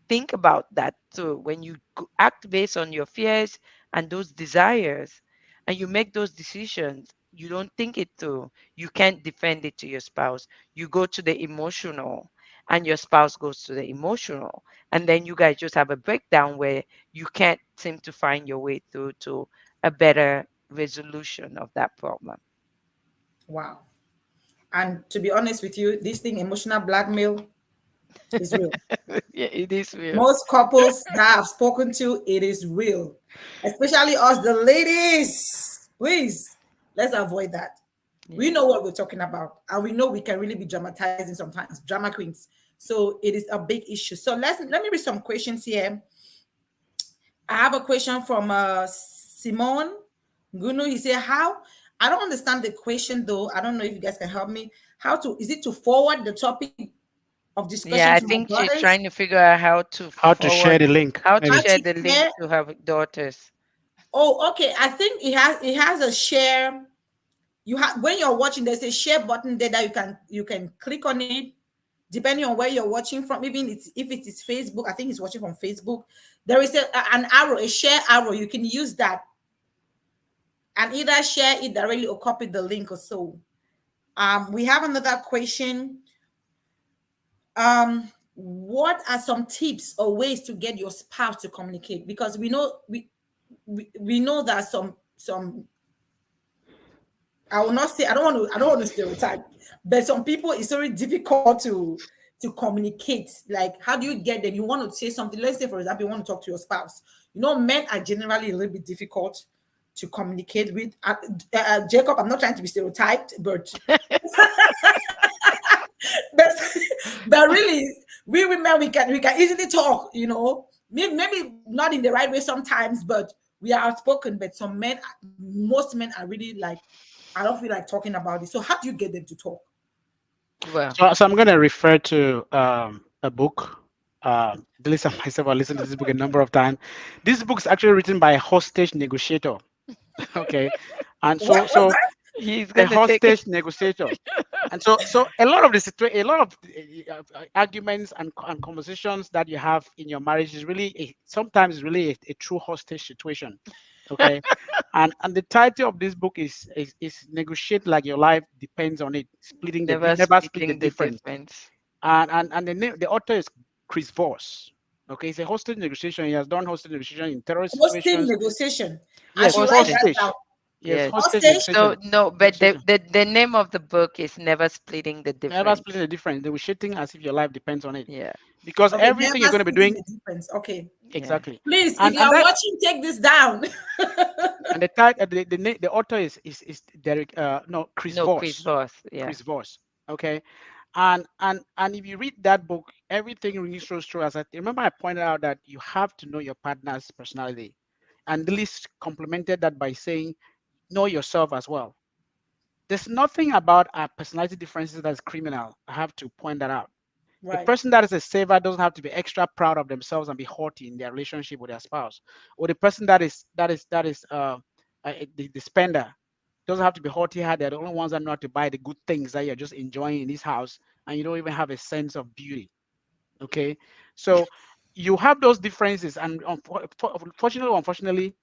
think about that, so when you act based on your fears and those desires, and you make those decisions, you don't think it through, you can't defend it to your spouse. You go to the emotional, and your spouse goes to the emotional, and then you guys just have a breakdown where you can't seem to find your way through to a better resolution of that problem. Wow. And to be honest with you, this thing, emotional blackmail, is real. Yeah, it is real. Most couples that I've spoken to, it is real. Especially us, the ladies. Please, let's avoid that. We Yeah. know what we're talking about, and we know we can really be dramatizing sometimes, drama queens. So it is a big issue. So let me read some questions here. I have a question from Simone Gunu. He said, "How?" I don't understand the question though. I don't know if you guys can help me. How to? Is it to forward the topic of Yeah, discussion I to my think she's daughters? trying to figure out how to How to share forward, the link, how to How maybe. share to the link share? to her daughters. Oh, okay. I think it has a share. You have when you're watching, there's a share button there that you can click on it, depending on where you're watching from. Even if it is Facebook, I think it's watching from Facebook. There is an arrow, a share arrow. You can use that and either share it directly or copy the link or so. We have another question. What are some tips or ways to get your spouse to communicate? Because we know that some I will not say I don't want to stereotype, but some people it's very difficult to communicate. Like, how do you get them? You want to say something. Let's say, for example, you want to talk to your spouse. Men are generally a little bit difficult to communicate with. Jacob, I'm not trying to be stereotyped, but but really, we women we can easily talk. Maybe not in the right way sometimes, but we are outspoken. But most men are really like, I don't feel like talking about it. So how do you get them to talk? Well, So I'm going to refer to a book. Delisa and myself have listened to this book a number of times. This book is actually written by a hostage negotiator. Okay, and What was that? he's a gonna take it. hostage negotiator. And so a lot of a lot of arguments and conversations that you have in your marriage is really sometimes really a true hostage situation. Okay, and the title of this book is negotiate like your life depends on it, Never never split the splitting the difference. difference. And the author is Chris Voss. Okay, it's a hostage negotiation. He has done hostage negotiation in terrorist Hosting situations. negotiation. I Yes, should write that Hostage. down. hostage. Yes, Yes. hostage Hostage. So negotiation. no, but the, Negotiation. the the name of the book is Never Splitting the Never splitting Difference. the difference. Negotiating as if your life depends on it. Yeah. Because Okay, everything you're never going to be splitting doing the difference. Okay. Yeah. exactly. Please, if And you and are that watching, take this down. and the title the author is Derek no Chris No, Chris Voss. Voss. Yeah. Chris Voss. Okay. And if you read that book, everything really shows through. As I remember, I pointed out that you have to know your partner's personality, and Liz complemented that by saying know yourself as well. There's nothing about our personality differences that's criminal. I have to point that out. The Right. person that is a saver doesn't have to be extra proud of themselves and be haughty in their relationship with their spouse. Or the person the spender doesn't have to be haughty. They're the only ones that know how to buy the good things that you're just enjoying in this house, and you don't even have a sense of beauty. Okay, so you have those differences, and fortunately, or unfortunately,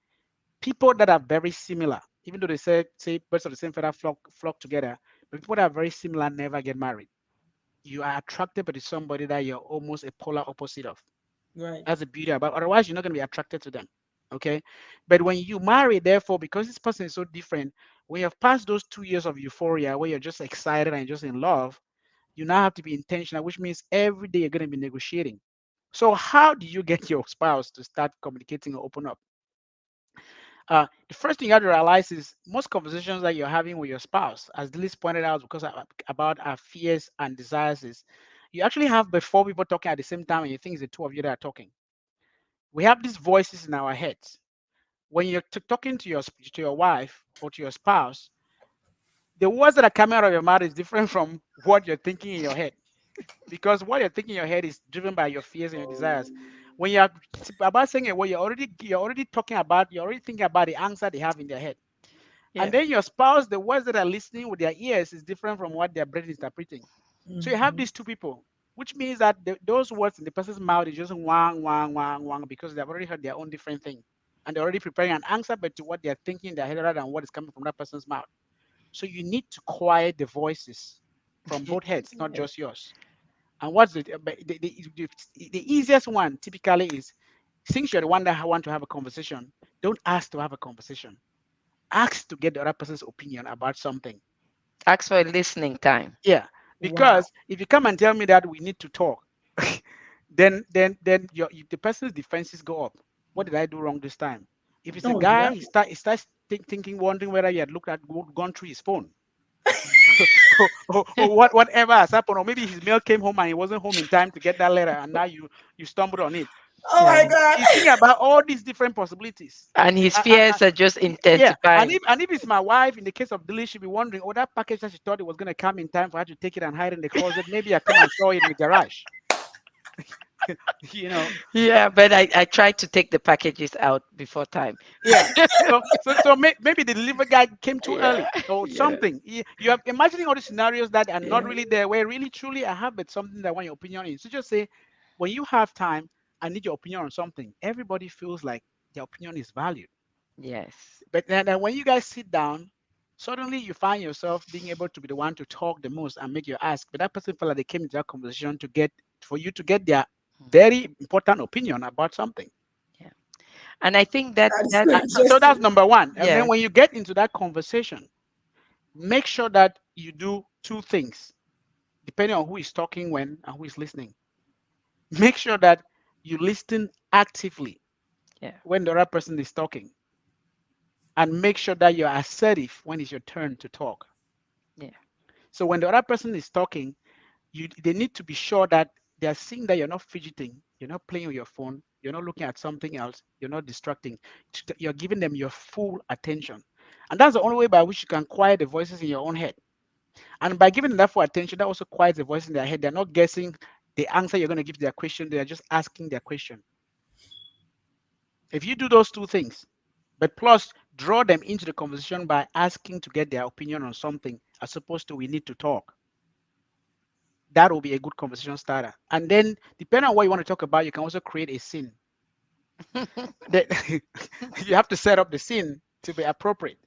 people that are very similar, even though they say birds of the same feather flock together, but people that are very similar never get married. You are attracted to somebody that you're almost a polar opposite of. Right. That's the beauty about. Otherwise, you're not going to be attracted to them. Okay, but when you marry, therefore, because this person is so different, when you have passed those 2 years of euphoria where you're just excited and just in love, you now have to be intentional, which means every day you're going to be negotiating. So how do you get your spouse to start communicating or open up? The first thing you have to realize is most conversations that you're having with your spouse, as Liz pointed out, because about our fears and desires, is you actually have before people talking at the same time, and you think it's the two of you that are talking. We have these voices in our heads. When you're talking to your wife or to your spouse, the words that are coming out of your mouth is different from what you're thinking in your head, because what you're thinking in your head is driven by your fears and your desires. when you're about saying it, well, you're already talking about, you're already thinking about the answer they have in their head. And Yeah. then your spouse, the words that are listening with their ears is different from what their brain is interpreting. So you have Mhm. these two people, which means that those words in the person's mouth is just wang, wang, wang, wang, because they've already heard their own different thing. And they're already preparing an answer, but to what they're thinking in their head rather than what is coming from that person's mouth. So you need to quiet the voices from both heads, not Yeah. just yours. And what's the easiest one typically is, since you're the one that want to have a conversation, don't ask to have a conversation. Ask to get the other person's opinion about something. Ask for a listening time. Yeah, Wow. because if you come and tell me that we need to talk, then the person's defenses go up. What did I do wrong this time? If it's a Oh guy, yeah. he starts thinking, wondering whether he had looked at gone through his phone. Or whatever has happened, or maybe his mail came home and he wasn't home in time to get that letter, and now you stumbled on it. Oh Yeah. my God. He's thinking about all these different possibilities. And his And fears are just yeah, and intensifying. if it's my wife, in the case of Dilly, she'll be wondering, oh, that package that she thought it was gonna come in time for her to take it and hide in the closet. Maybe I come and saw it in the garage. you know, Yeah, but I try to take the packages out before time. yeah. Maybe the delivery guy came too Yeah. early or Yeah. something. You are imagining all the scenarios that are not Yeah. really there, where really truly I have, but something that I want your opinion in. So just say, when you have time, I need your opinion on something. Everybody feels like their opinion is valued. Yes. But then when you guys sit down, suddenly you find yourself being able to be the one to talk the most and make your ask. But that person felt like they came into that conversation to get for you to get their very important opinion about something. Yeah. And I think that That is that so So that's interesting. number one. And then yeah. when you get into that conversation, make sure that you do two things, depending on who is talking when and who is listening. Make sure that you listen actively Yeah. when the other person is talking, and make sure that you're assertive when it's your turn to talk. Yeah. So when the other person is talking, they need to be sure that they are seeing that you're not fidgeting, you're not playing with your phone, you're not looking at something else, you're not distracting. You're giving them your full attention. And that's the only way by which you can quiet the voices in your own head. And by giving them that full attention, that also quiets the voice in their head. They're not guessing the answer you're going to give to their question, they're just asking their question. If you do those two things, but plus draw them into the conversation by asking to get their opinion on something, as opposed to we need to talk, that will be a good conversation starter. And then, depending on what you want to talk about, you can also create a scene. That you have to set up the scene to be appropriate.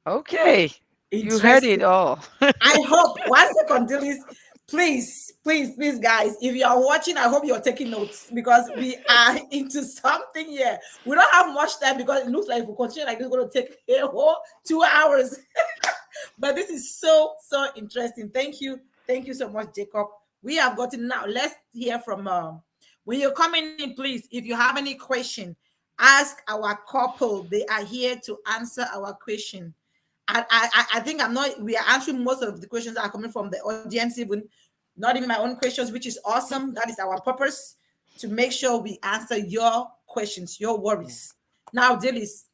Okay. You heard it Interesting. all. I hope, one second, Dillis, please, please, please, guys, if you are watching, I hope you're taking notes because we are into something here. We don't have much time because it looks like if we continue like this, it's going to take a whole 2 hours. But this is so, so interesting. Thank you. Thank you so much, Jacob. We have gotten now. Let's hear from when you're coming in, please. If you have any question, ask our couple. They are here to answer our question. I think I'm not. We are answering most of the questions that are coming from the audience, even not even my own questions, which is awesome. That is our purpose to make sure we answer your questions, your Yeah. worries. Now, Dillis,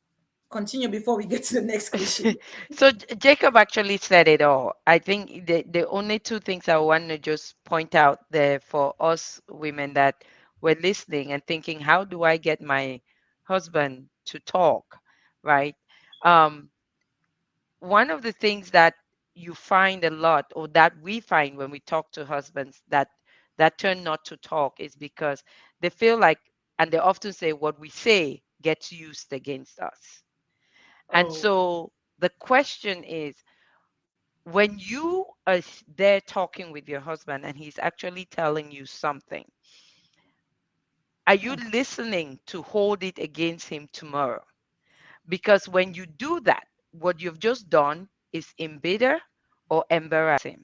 continue before we get to the next question. So Jacob actually said it all. I think the only two things I want to just point out there for us women that were listening and thinking, how do I get my husband to talk, right? Um, One of the things that you find a lot, or that we find when we talk to husbands that turn not to talk, is because they feel like, and they often say, what we say gets used against us. And Oh, so the question is, when you are there talking with your husband and he's actually telling you something, are you listening to hold it against him tomorrow? Because when you do that, what you've just done is embitter or embarrass him.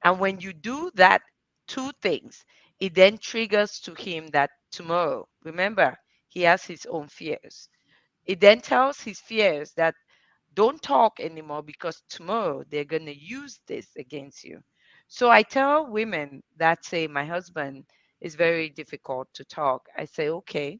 And when you do that two things, it then triggers to him that tomorrow, remember, he has his own fears. It then tells his fears that don't talk anymore because tomorrow they're going to use this against you. So I tell women that say, my husband is very difficult to talk. I say, okay,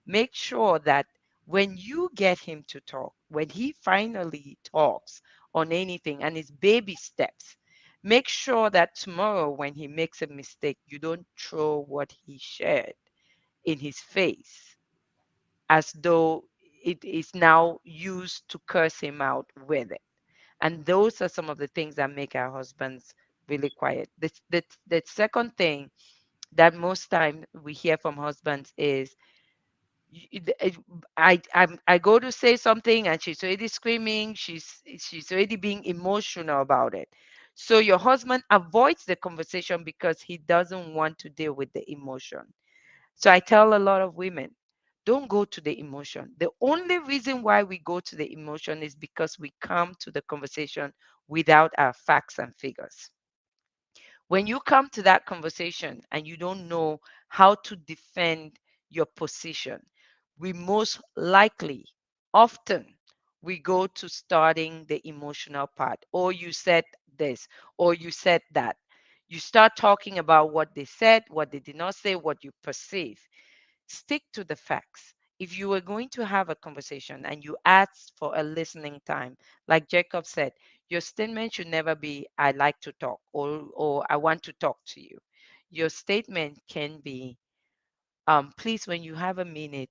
make sure that when you get him to talk, when he finally talks on anything and it's baby steps, Make sure that tomorrow when he makes a mistake, you don't throw what he shared in his face as though it is now used to curse him out with it. And those are some of the things that make our husbands really quiet. The second thing that most time we hear from husbands is, I go to say something and she's already screaming, she's already being emotional about it. So your husband avoids the conversation because he doesn't want to deal with the emotion. So I tell a lot of women, don't go to the emotion. The only reason why we go to the emotion is because we come to the conversation without our facts and figures. When you come to that conversation and you don't know how to defend your position, we most likely, often, we go to starting the emotional part. Or you said this, or you said that. You start talking about what they said, what they did not say, what you perceive. Stick to the facts. If you were going to have a conversation and you asked for a listening time, like Jacob said, your statement should never be, I like to talk, or I want to talk to you. Your statement can be, please, when you have a minute,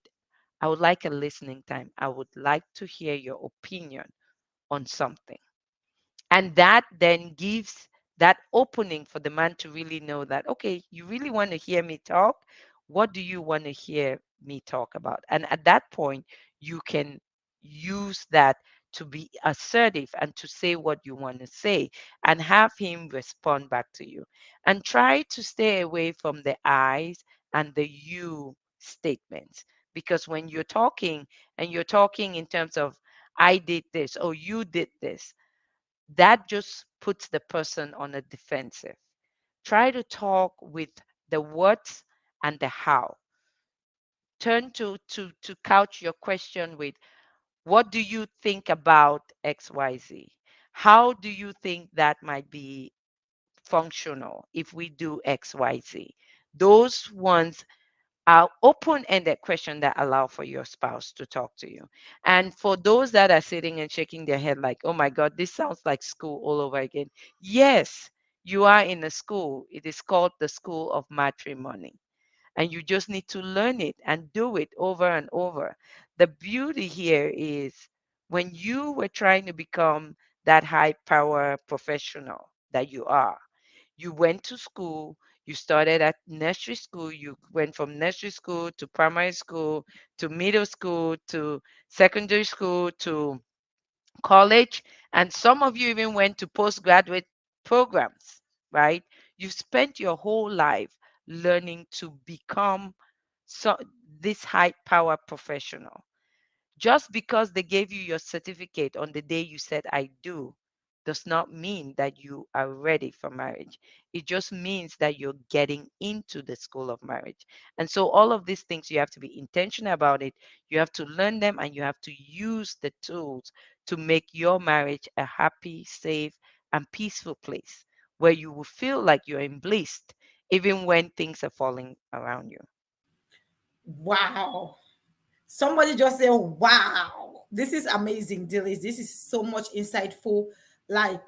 I would like a listening time. I would like to hear your opinion on something. And that then gives that opening for the man to really know that, okay, you really want to hear me talk. What do you want to hear me talk about? And at that point, you can use that to be assertive and to say what you want to say and have him respond back to you. And try to stay away from the eyes and the you statements. Because when you're talking and you're talking in terms of, I did this or you did this, that just puts the person on a defensive. Try to talk with the what and the how. Turn to couch your question with, what do you think about XYZ? How do you think that might be functional if we do XYZ? Those ones open-ended question that allow for your spouse to talk to you. And for those that are sitting and shaking their head like, oh my God, this sounds like school all over again. Yes, you are in a school. It is called the School of Matrimony. And you just need to learn it and do it over and over. The beauty here is when you were trying to become that high power professional that you are, you went to school, you started at nursery school, you went from nursery school to primary school to middle school to secondary school to college, and some of you even went to postgraduate programs, right? You spent your whole life learning to become so this high power professional. Just because they gave you your certificate on the day you said I do does not mean that you are ready for marriage. It just means that you're getting into the school of marriage. And so all of these things, you have to be intentional about it. You have to learn them and you have to use the tools to make your marriage a happy, safe, and peaceful place where you will feel like you're in bliss even when things are falling around you. Wow. Somebody just said, wow. This is amazing, Dillis. This is so much insightful. Like,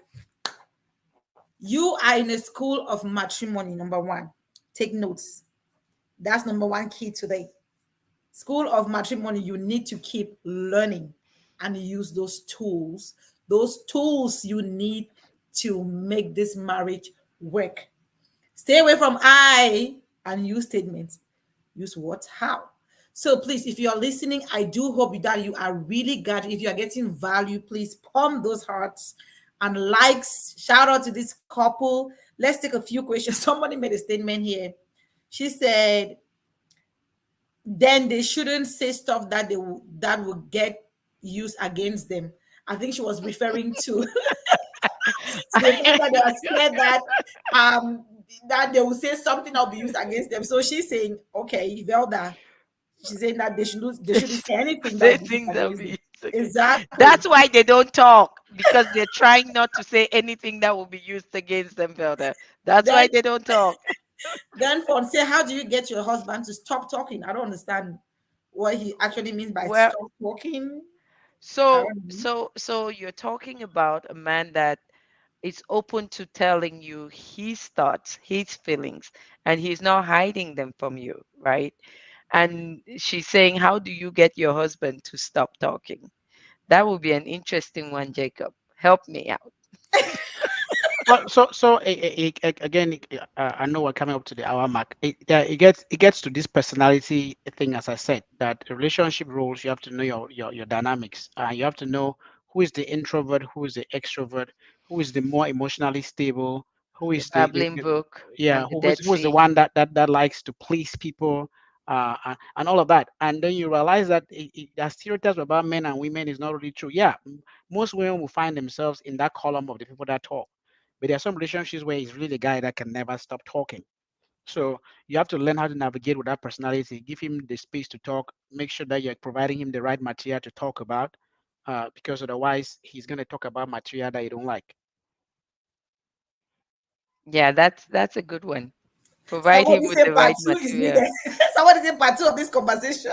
you are in a school of matrimony, number one. Take notes. That's number one key today. School of matrimony, you need to keep learning and use those tools. Those tools you need to make this marriage work. Stay away from I and use statements. Use what? How? So please, if you are listening, I do hope that you are really glad. If you are getting value, please pump those hearts and likes. Shout out to this couple. Let's take a few questions. Somebody made a statement here. She said, then they shouldn't say stuff that that will get used against them. I think she was referring to to the fact that they are scared um that they will say something that will be used against them. So she's saying, okay, Velda, she's saying that they shouldn't say anything that Say will be used things that against them. be okay. Exactly. That's why they don't talk because they're trying not to say anything that will be used against them further. That's Then why they don't talk. then for say, how do you get your husband to stop talking? I don't understand what he actually means by Well, stop talking. I so don't know. so so you're talking about a man that is open to telling you his thoughts, his feelings, and he's not hiding them from you, right? And she's saying, how do you get your husband to stop talking? That would be an interesting one, Jacob. Help me out. Well, again, I know we're coming up to the hour mark. It gets to this personality thing, as I said, that relationship roles, you have to know your dynamics. You have to know who is the introvert, who is the extrovert, who is the more emotionally stable, who The is babbling brook yeah, and the Dead who's the Sea. one that likes to please people, and all of that. And then you realize that that stereotypes about men and women is not really true. Yeah, most women will find themselves in that column of the people that talk, but there are some relationships where he's really the guy that can never stop talking. So you have to learn how to navigate with that personality, give him the space to talk, make sure that you're providing him the right material to talk about, because otherwise he's going to talk about material that you don't like. Yeah, that's a good one. Provide him Somebody with say the part right two is material. needed. Somebody say part two of this conversation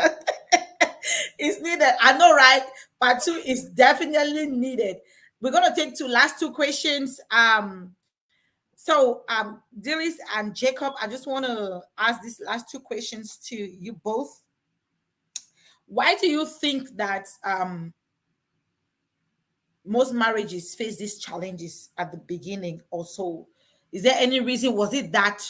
is needed. I know, right? Part two is definitely needed. We're gonna take two last two questions. Dillis and Jacob, I just want to ask these last two questions to you both. Why do you think that most marriages face these challenges at the beginning? Also, is there any reason? Was it that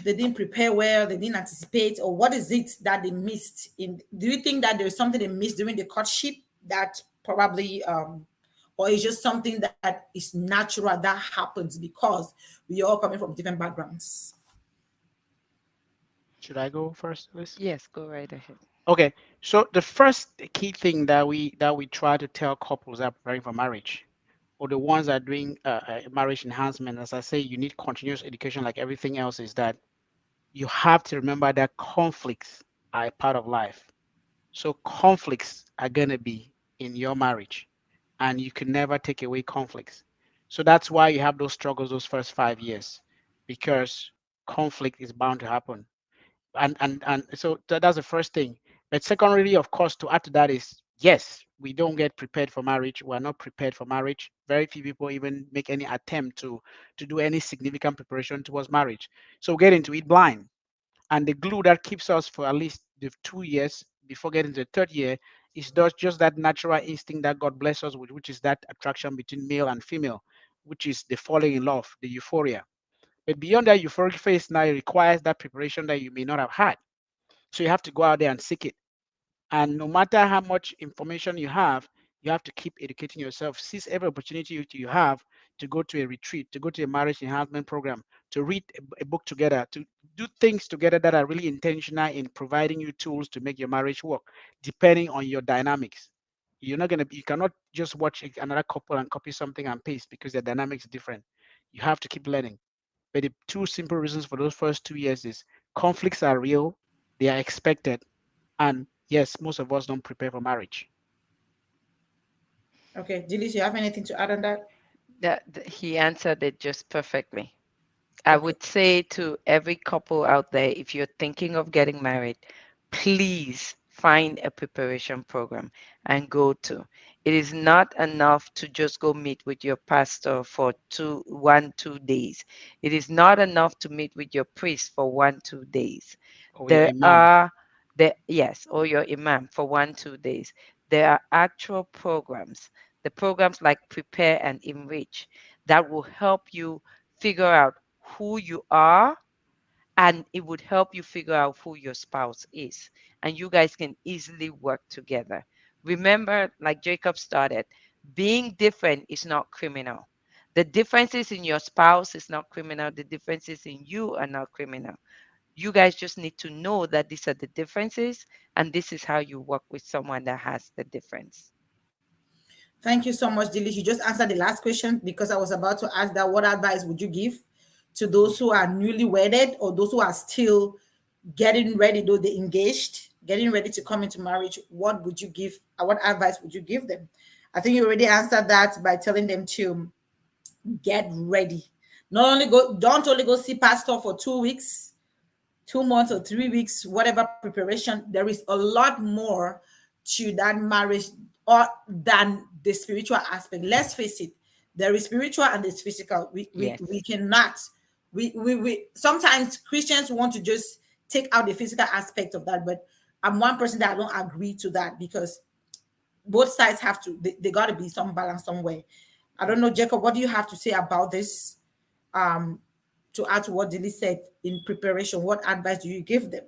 they didn't prepare well, they didn't anticipate, or what is it that they missed in? Do you think that there's something they missed during the courtship that probably or it's just something that is natural that happens because we all coming from different backgrounds? Should I go first, Liz? Yes, go right ahead. Okay, so the first key thing that we try to tell couples that are preparing for marriage, or the ones that are doing marriage enhancement, as I say, you need continuous education like everything else, is that you have to remember that conflicts are a part of life. So conflicts are gonna be in your marriage, and you can never take away conflicts. So that's why you have those struggles those first 5 years, because conflict is bound to happen. And so that's the first thing. But secondarily, of course, to add to that is, yes, we don't get prepared for marriage. We're not prepared for marriage. Very few people even make any attempt to do any significant preparation towards marriage. So we get into it blind. And the glue that keeps us for at least the 2 years before getting to the third year is just that natural instinct that God bless us with, which is that attraction between male and female, which is the falling in love, the euphoria. But beyond that euphoric phase now, it requires that preparation that you may not have had. So you have to go out there and seek it. And no matter how much information you have to keep educating yourself. Seize every opportunity you have to go to a retreat, to go to a marriage enhancement program, to read a book together, to do things together that are really intentional in providing you tools to make your marriage work, depending on your dynamics. You cannot just watch another couple and copy something and paste because their dynamics are different. You have to keep learning. But the two simple reasons for those first 2 years is conflicts are real, they are expected, and yes, most of us don't prepare for marriage. Okay, Dillis, you have anything to add on that? He answered it just perfectly. I Okay. would say to every couple out there, if you're thinking of getting married, please find a preparation program and go to. It is not enough to just go meet with your pastor for 2 days. It is not enough to meet with your priest for 1 2 days. Or your There imam. are yes, or your imam for 1 2 days. There are actual programs. The programs like Prepare and Enrich that will help you figure out who you are, and it would help you figure out who your spouse is, and you guys can easily work together. Remember, like Jacob started, being different is not criminal. The differences in your spouse is not criminal. The differences in you are not criminal. You guys just need to know that these are the differences, and this is how you work with someone that has the difference. Thank you so much, Dillis. You just answered the last question because I was about to ask that what advice would you give to those who are newly wedded or those who are still getting ready, though they engaged, getting ready to come into marriage? What would you give? What advice would you give them? I think you already answered that by telling them to get ready. Not only go, don't only go see pastor for 2 weeks, 2 months, or 3 weeks, whatever preparation. There is a lot more to that marriage or than the spiritual aspect. Let's face it, There is spiritual and there's physical. We Yes. cannot. We sometimes Christians want to just take out the physical aspect of that, but I'm one person that I don't agree to that, because both sides have to, they got to be some balance somewhere. I don't know, Jacob, what do you have to say about this? Um, to add to what Dilly said, in preparation, what advice do you give them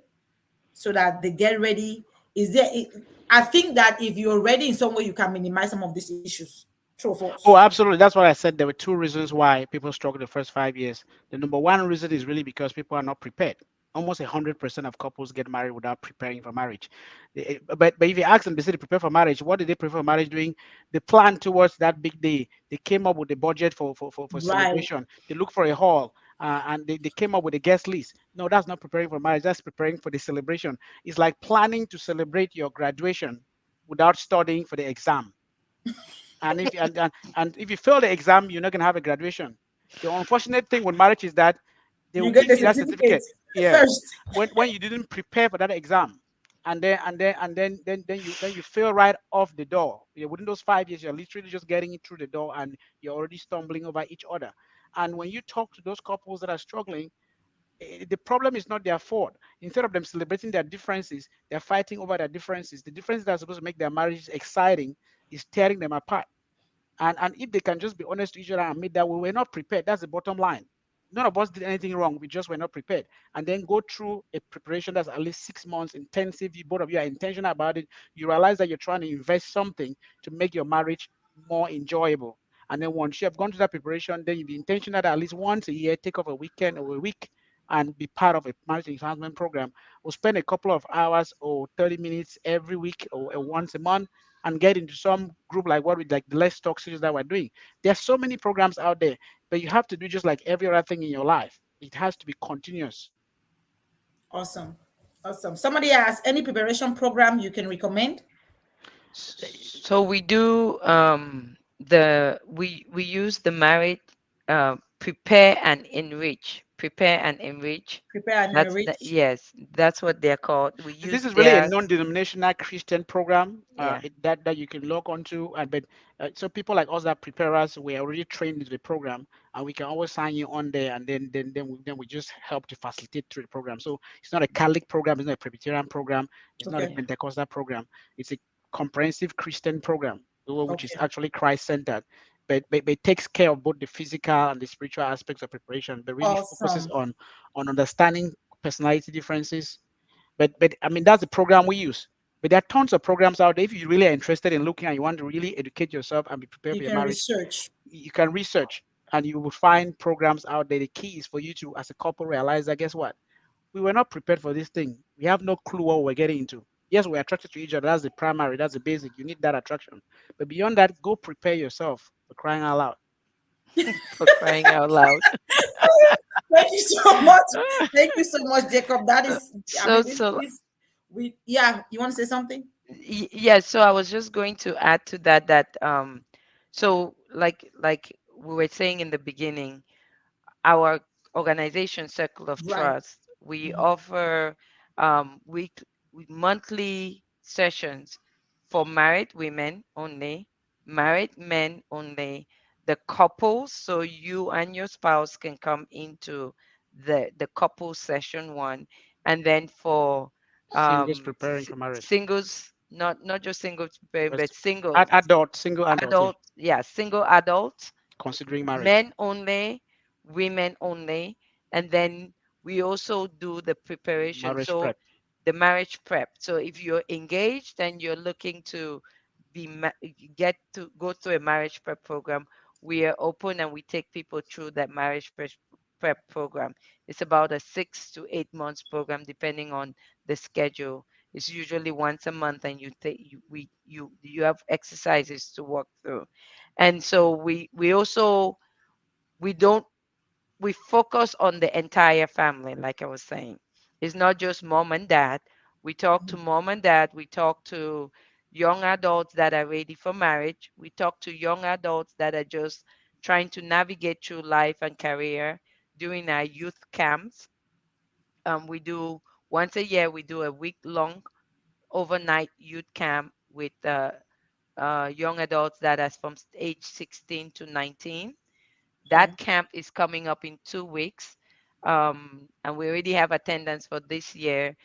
so that they get ready? Is there? I think that if you're ready in some way, you can minimize some of these issues. True or false? Oh, absolutely. That's what I said. There were two reasons why people struggle the first 5 years. The number one reason is really because people are not prepared. Almost 100% of couples get married without preparing for marriage. But if you ask them, they say they prepare for marriage. What did they prepare for marriage doing? They plan towards that big day. They came up with the budget for Right. celebration. They look for a hall, and they came up with a guest list. No, that's not preparing for marriage. That's preparing for the celebration. It's like planning to celebrate your graduation without studying for the exam. And if you fail the exam, you're not gonna have a graduation. The unfortunate thing with marriage is that they You will get give the you that certificate certificate. Yeah, first. when you didn't prepare for that exam, and then you fail right off the door. Yeah, within those 5 years, you're literally just getting it through the door, and you're already stumbling over each other. And when you talk to those couples that are struggling, the problem is not their fault. Instead of them celebrating their differences, they're fighting over their differences. The differences that are supposed to make their marriage exciting is tearing them apart. And if they can just be honest to each other and admit that we were not prepared, that's the bottom line. None of us did anything wrong. We just were not prepared. And then go through a preparation that's at least 6 months intensive. You, both of you are intentional about it. You realize that you're trying to invest something to make your marriage more enjoyable. And then once you have gone through that preparation, then you be intentional that at least once a year, take off a weekend or a week and be part of a marriage enhancement program. We'll spend a couple of hours or 30 minutes every week or once a month and get into some group like what we like the Let's Talk series that we're doing. There's so many programs out there, but you have to do just like every other thing in your life. It has to be continuous. Awesome. Awesome. Somebody has any preparation program you can recommend? So we do the we use the married prepare and enrich. Prepare and enrich. Prepare and That's the enrich. yes, that's what they're called. We This use is really a theirs. non-denominational Christian program Yeah. that you can log onto. And but so people like us that prepare us, we're already trained into the program, and we can always sign you on there, and then we just help to facilitate through the program. So it's not a Catholic program, it's not a Presbyterian program, it's not a Okay. Yeah. Pentecostal program. It's a comprehensive Christian program, which is Okay. actually Christ-centered. But it takes care of both the physical and the spiritual aspects of preparation, but really focuses Awesome. on understanding personality differences. But I mean that's the program we use. But there are tons of programs out there. If you really are interested in looking and you want to really educate yourself and be prepared You for your can marriage, research. you can research and you will find programs out there. The key is for you to, as a couple, realize that guess what? We were not prepared for this thing. We have no clue what we're getting into. Yes, we're attracted to each other. That's the primary, that's the basic. You need that attraction. But beyond that, go prepare yourself for crying out loud. For crying out loud. Thank you so much. Thank you so much, Jacob. That is, I So mean, this, so this we, yeah. You want to say something? yes, so I was just going to add to that that so like we were saying in the beginning, our organization Circle of Right. Trust, we Mhm. offer monthly sessions for married women only, married men only, the couples, so you and your spouse can come into the couple session one, and then for Singles preparing for marriage. singles, not just singles preparing, But but single single adult, yeah, adult, yeah, single adults, considering marriage. men only, women only, and then we also do the preparation. Marriage So prep. the marriage prep. So if you're engaged and you're looking to get to go through a marriage prep program, we are open and we take people through that prep program. It's about a 6 to 8 months program, depending on the schedule. It's usually once a month, and you have exercises to work through, and so we also we don't we focus on the entire family. Like I was saying, it's not just mom and dad. We talk to mom and dad, we talk to young adults that are ready for marriage, we talk to young adults that are just trying to navigate through life and career during our youth camps. We do once a year, we do a week long overnight youth camp with young adults that are from age 16 to 19. Okay. That camp is coming up in 2 weeks. And we already have attendance for this year.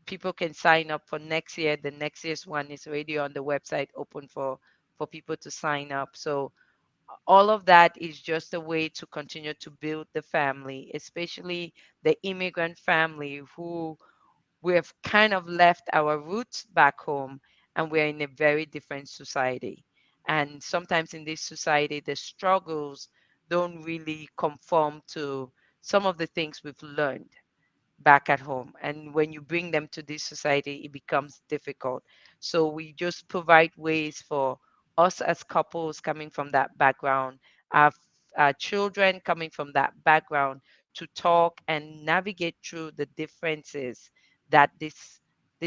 People can sign up for next year. The next year's one is already on the website, open for people to sign up. So all of that is just a way to continue to build the family, especially the immigrant family who we've kind of left our roots back home, and we're in a very different society. And sometimes in this society, the struggles don't really conform to some of the things we've learned back at home. And when you bring them to this society, it becomes difficult. So we just provide ways for us as couples coming from that background, our, our children coming from that background, to talk and navigate through the differences that this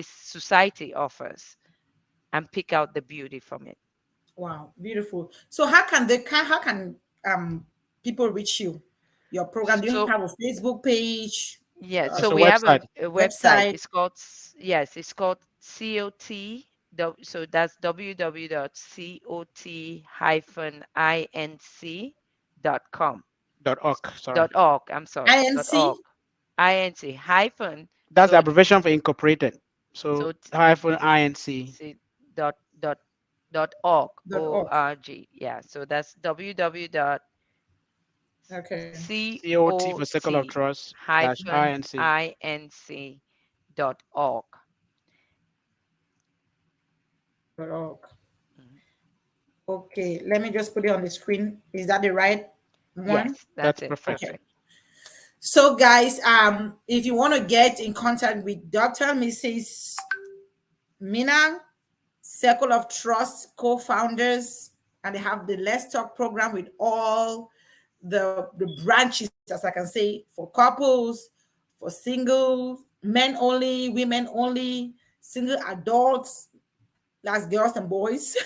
society offers and pick out the beauty from it. Wow, beautiful. So how can people reach you? Your program? Do you So have a Facebook page, yeah, uh, so As a we have website. a website. website? It's called yes, it's called COT. So that's www.cot-inc.com. .org. Sorry, Dot org. I'm sorry. Dot org. INC. INC hyphen. that's the So abbreviation for incorporated. So so hyphen inc. see dot dot dot org. .org. ORG. Yeah. So that's www Okay. COT for Circle of COT Trust dash hyphen inc. INC dot org. .org. Mhm. Okay. Let me just put it on the screen. Is that the right one? Yes, that's That's it. perfect. Okay. Perfect. So, guys, if you want to get in contact with Dr. Mrs. Minang, Circle of Trust co-founders, and they have the Let's Talk program with all the branches, as I can say, for couples, for single, men only, women only, single adults, that's girls and boys.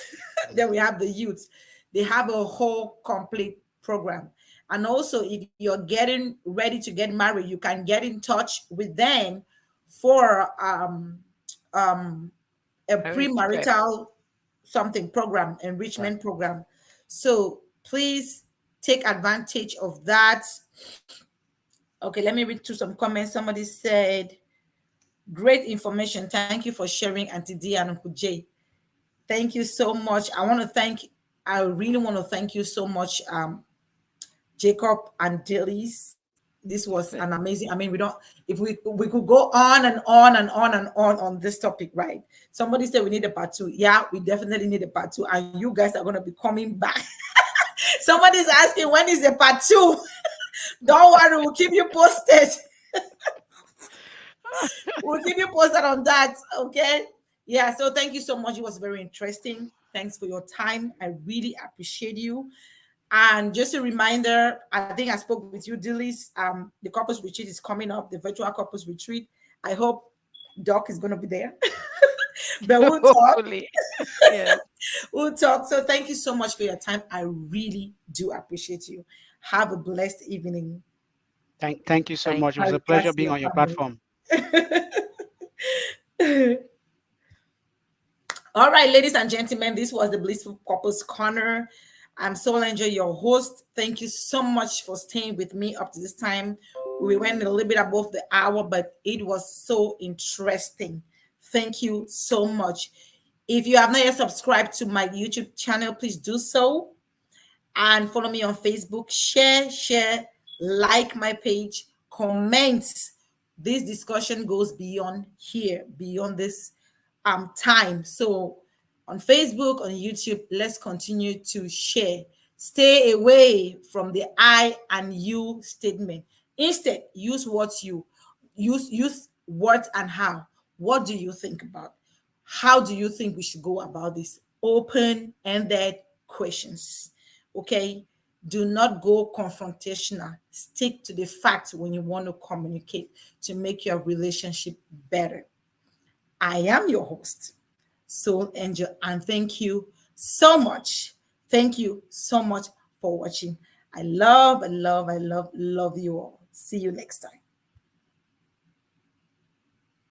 Then we have the youth. They have a whole complete program. And also, if you're getting ready to get married, you can get in touch with them for um, a Marriage prep. premarital something program, Right. enrichment program. So please take advantage of that. Okay, let me read through some comments. Somebody said, great information. Thank you for sharing, Auntie D and Uncle J. Thank you so much. I really want to thank you so much, Jacob and Dillis. This was an amazing. I mean, we don't. If we could go on and on and on and on this topic, right? Somebody said we need a part two. Yeah, we definitely need a part two, and you guys are going to be coming back. Somebody's asking when is the part two. Don't worry, we'll keep you posted. We'll keep you posted on that. Okay. Yeah. So thank you so much. It was very interesting. Thanks for your time. I really appreciate you. And just a reminder, I think I spoke with you, Dillis. The couples retreat is coming up, the virtual couples retreat. I hope Doc is going to be there. But we'll talk. Hopefully. Yes. We'll talk. So thank you so much for your time. I really do appreciate you. Have a blessed evening. Thank you so Thank much. It How was a you. pleasure regards to being your on your platform. family. All right, ladies and gentlemen, this was the Blissful Couples Corner. I'm Solange, your host. Thank you so much for staying with me up to this time. We went a little bit above the hour, but it was so interesting. Thank you so much. If you have not yet subscribed to my YouTube channel, please do so and follow me on Facebook. Share, like my page, comment. This discussion goes beyond here, beyond this time. So on Facebook, on YouTube, let's continue to share. Stay away from the I and you statement. Instead, use what and how. What do you think about? How do you think we should go about this? Open-ended questions. Okay. Do not go confrontational. Stick to the facts when you want to communicate to make your relationship better. I am your host, Soul Angel, and thank you so much. Thank you so much for watching. I love, love you all. See you next time.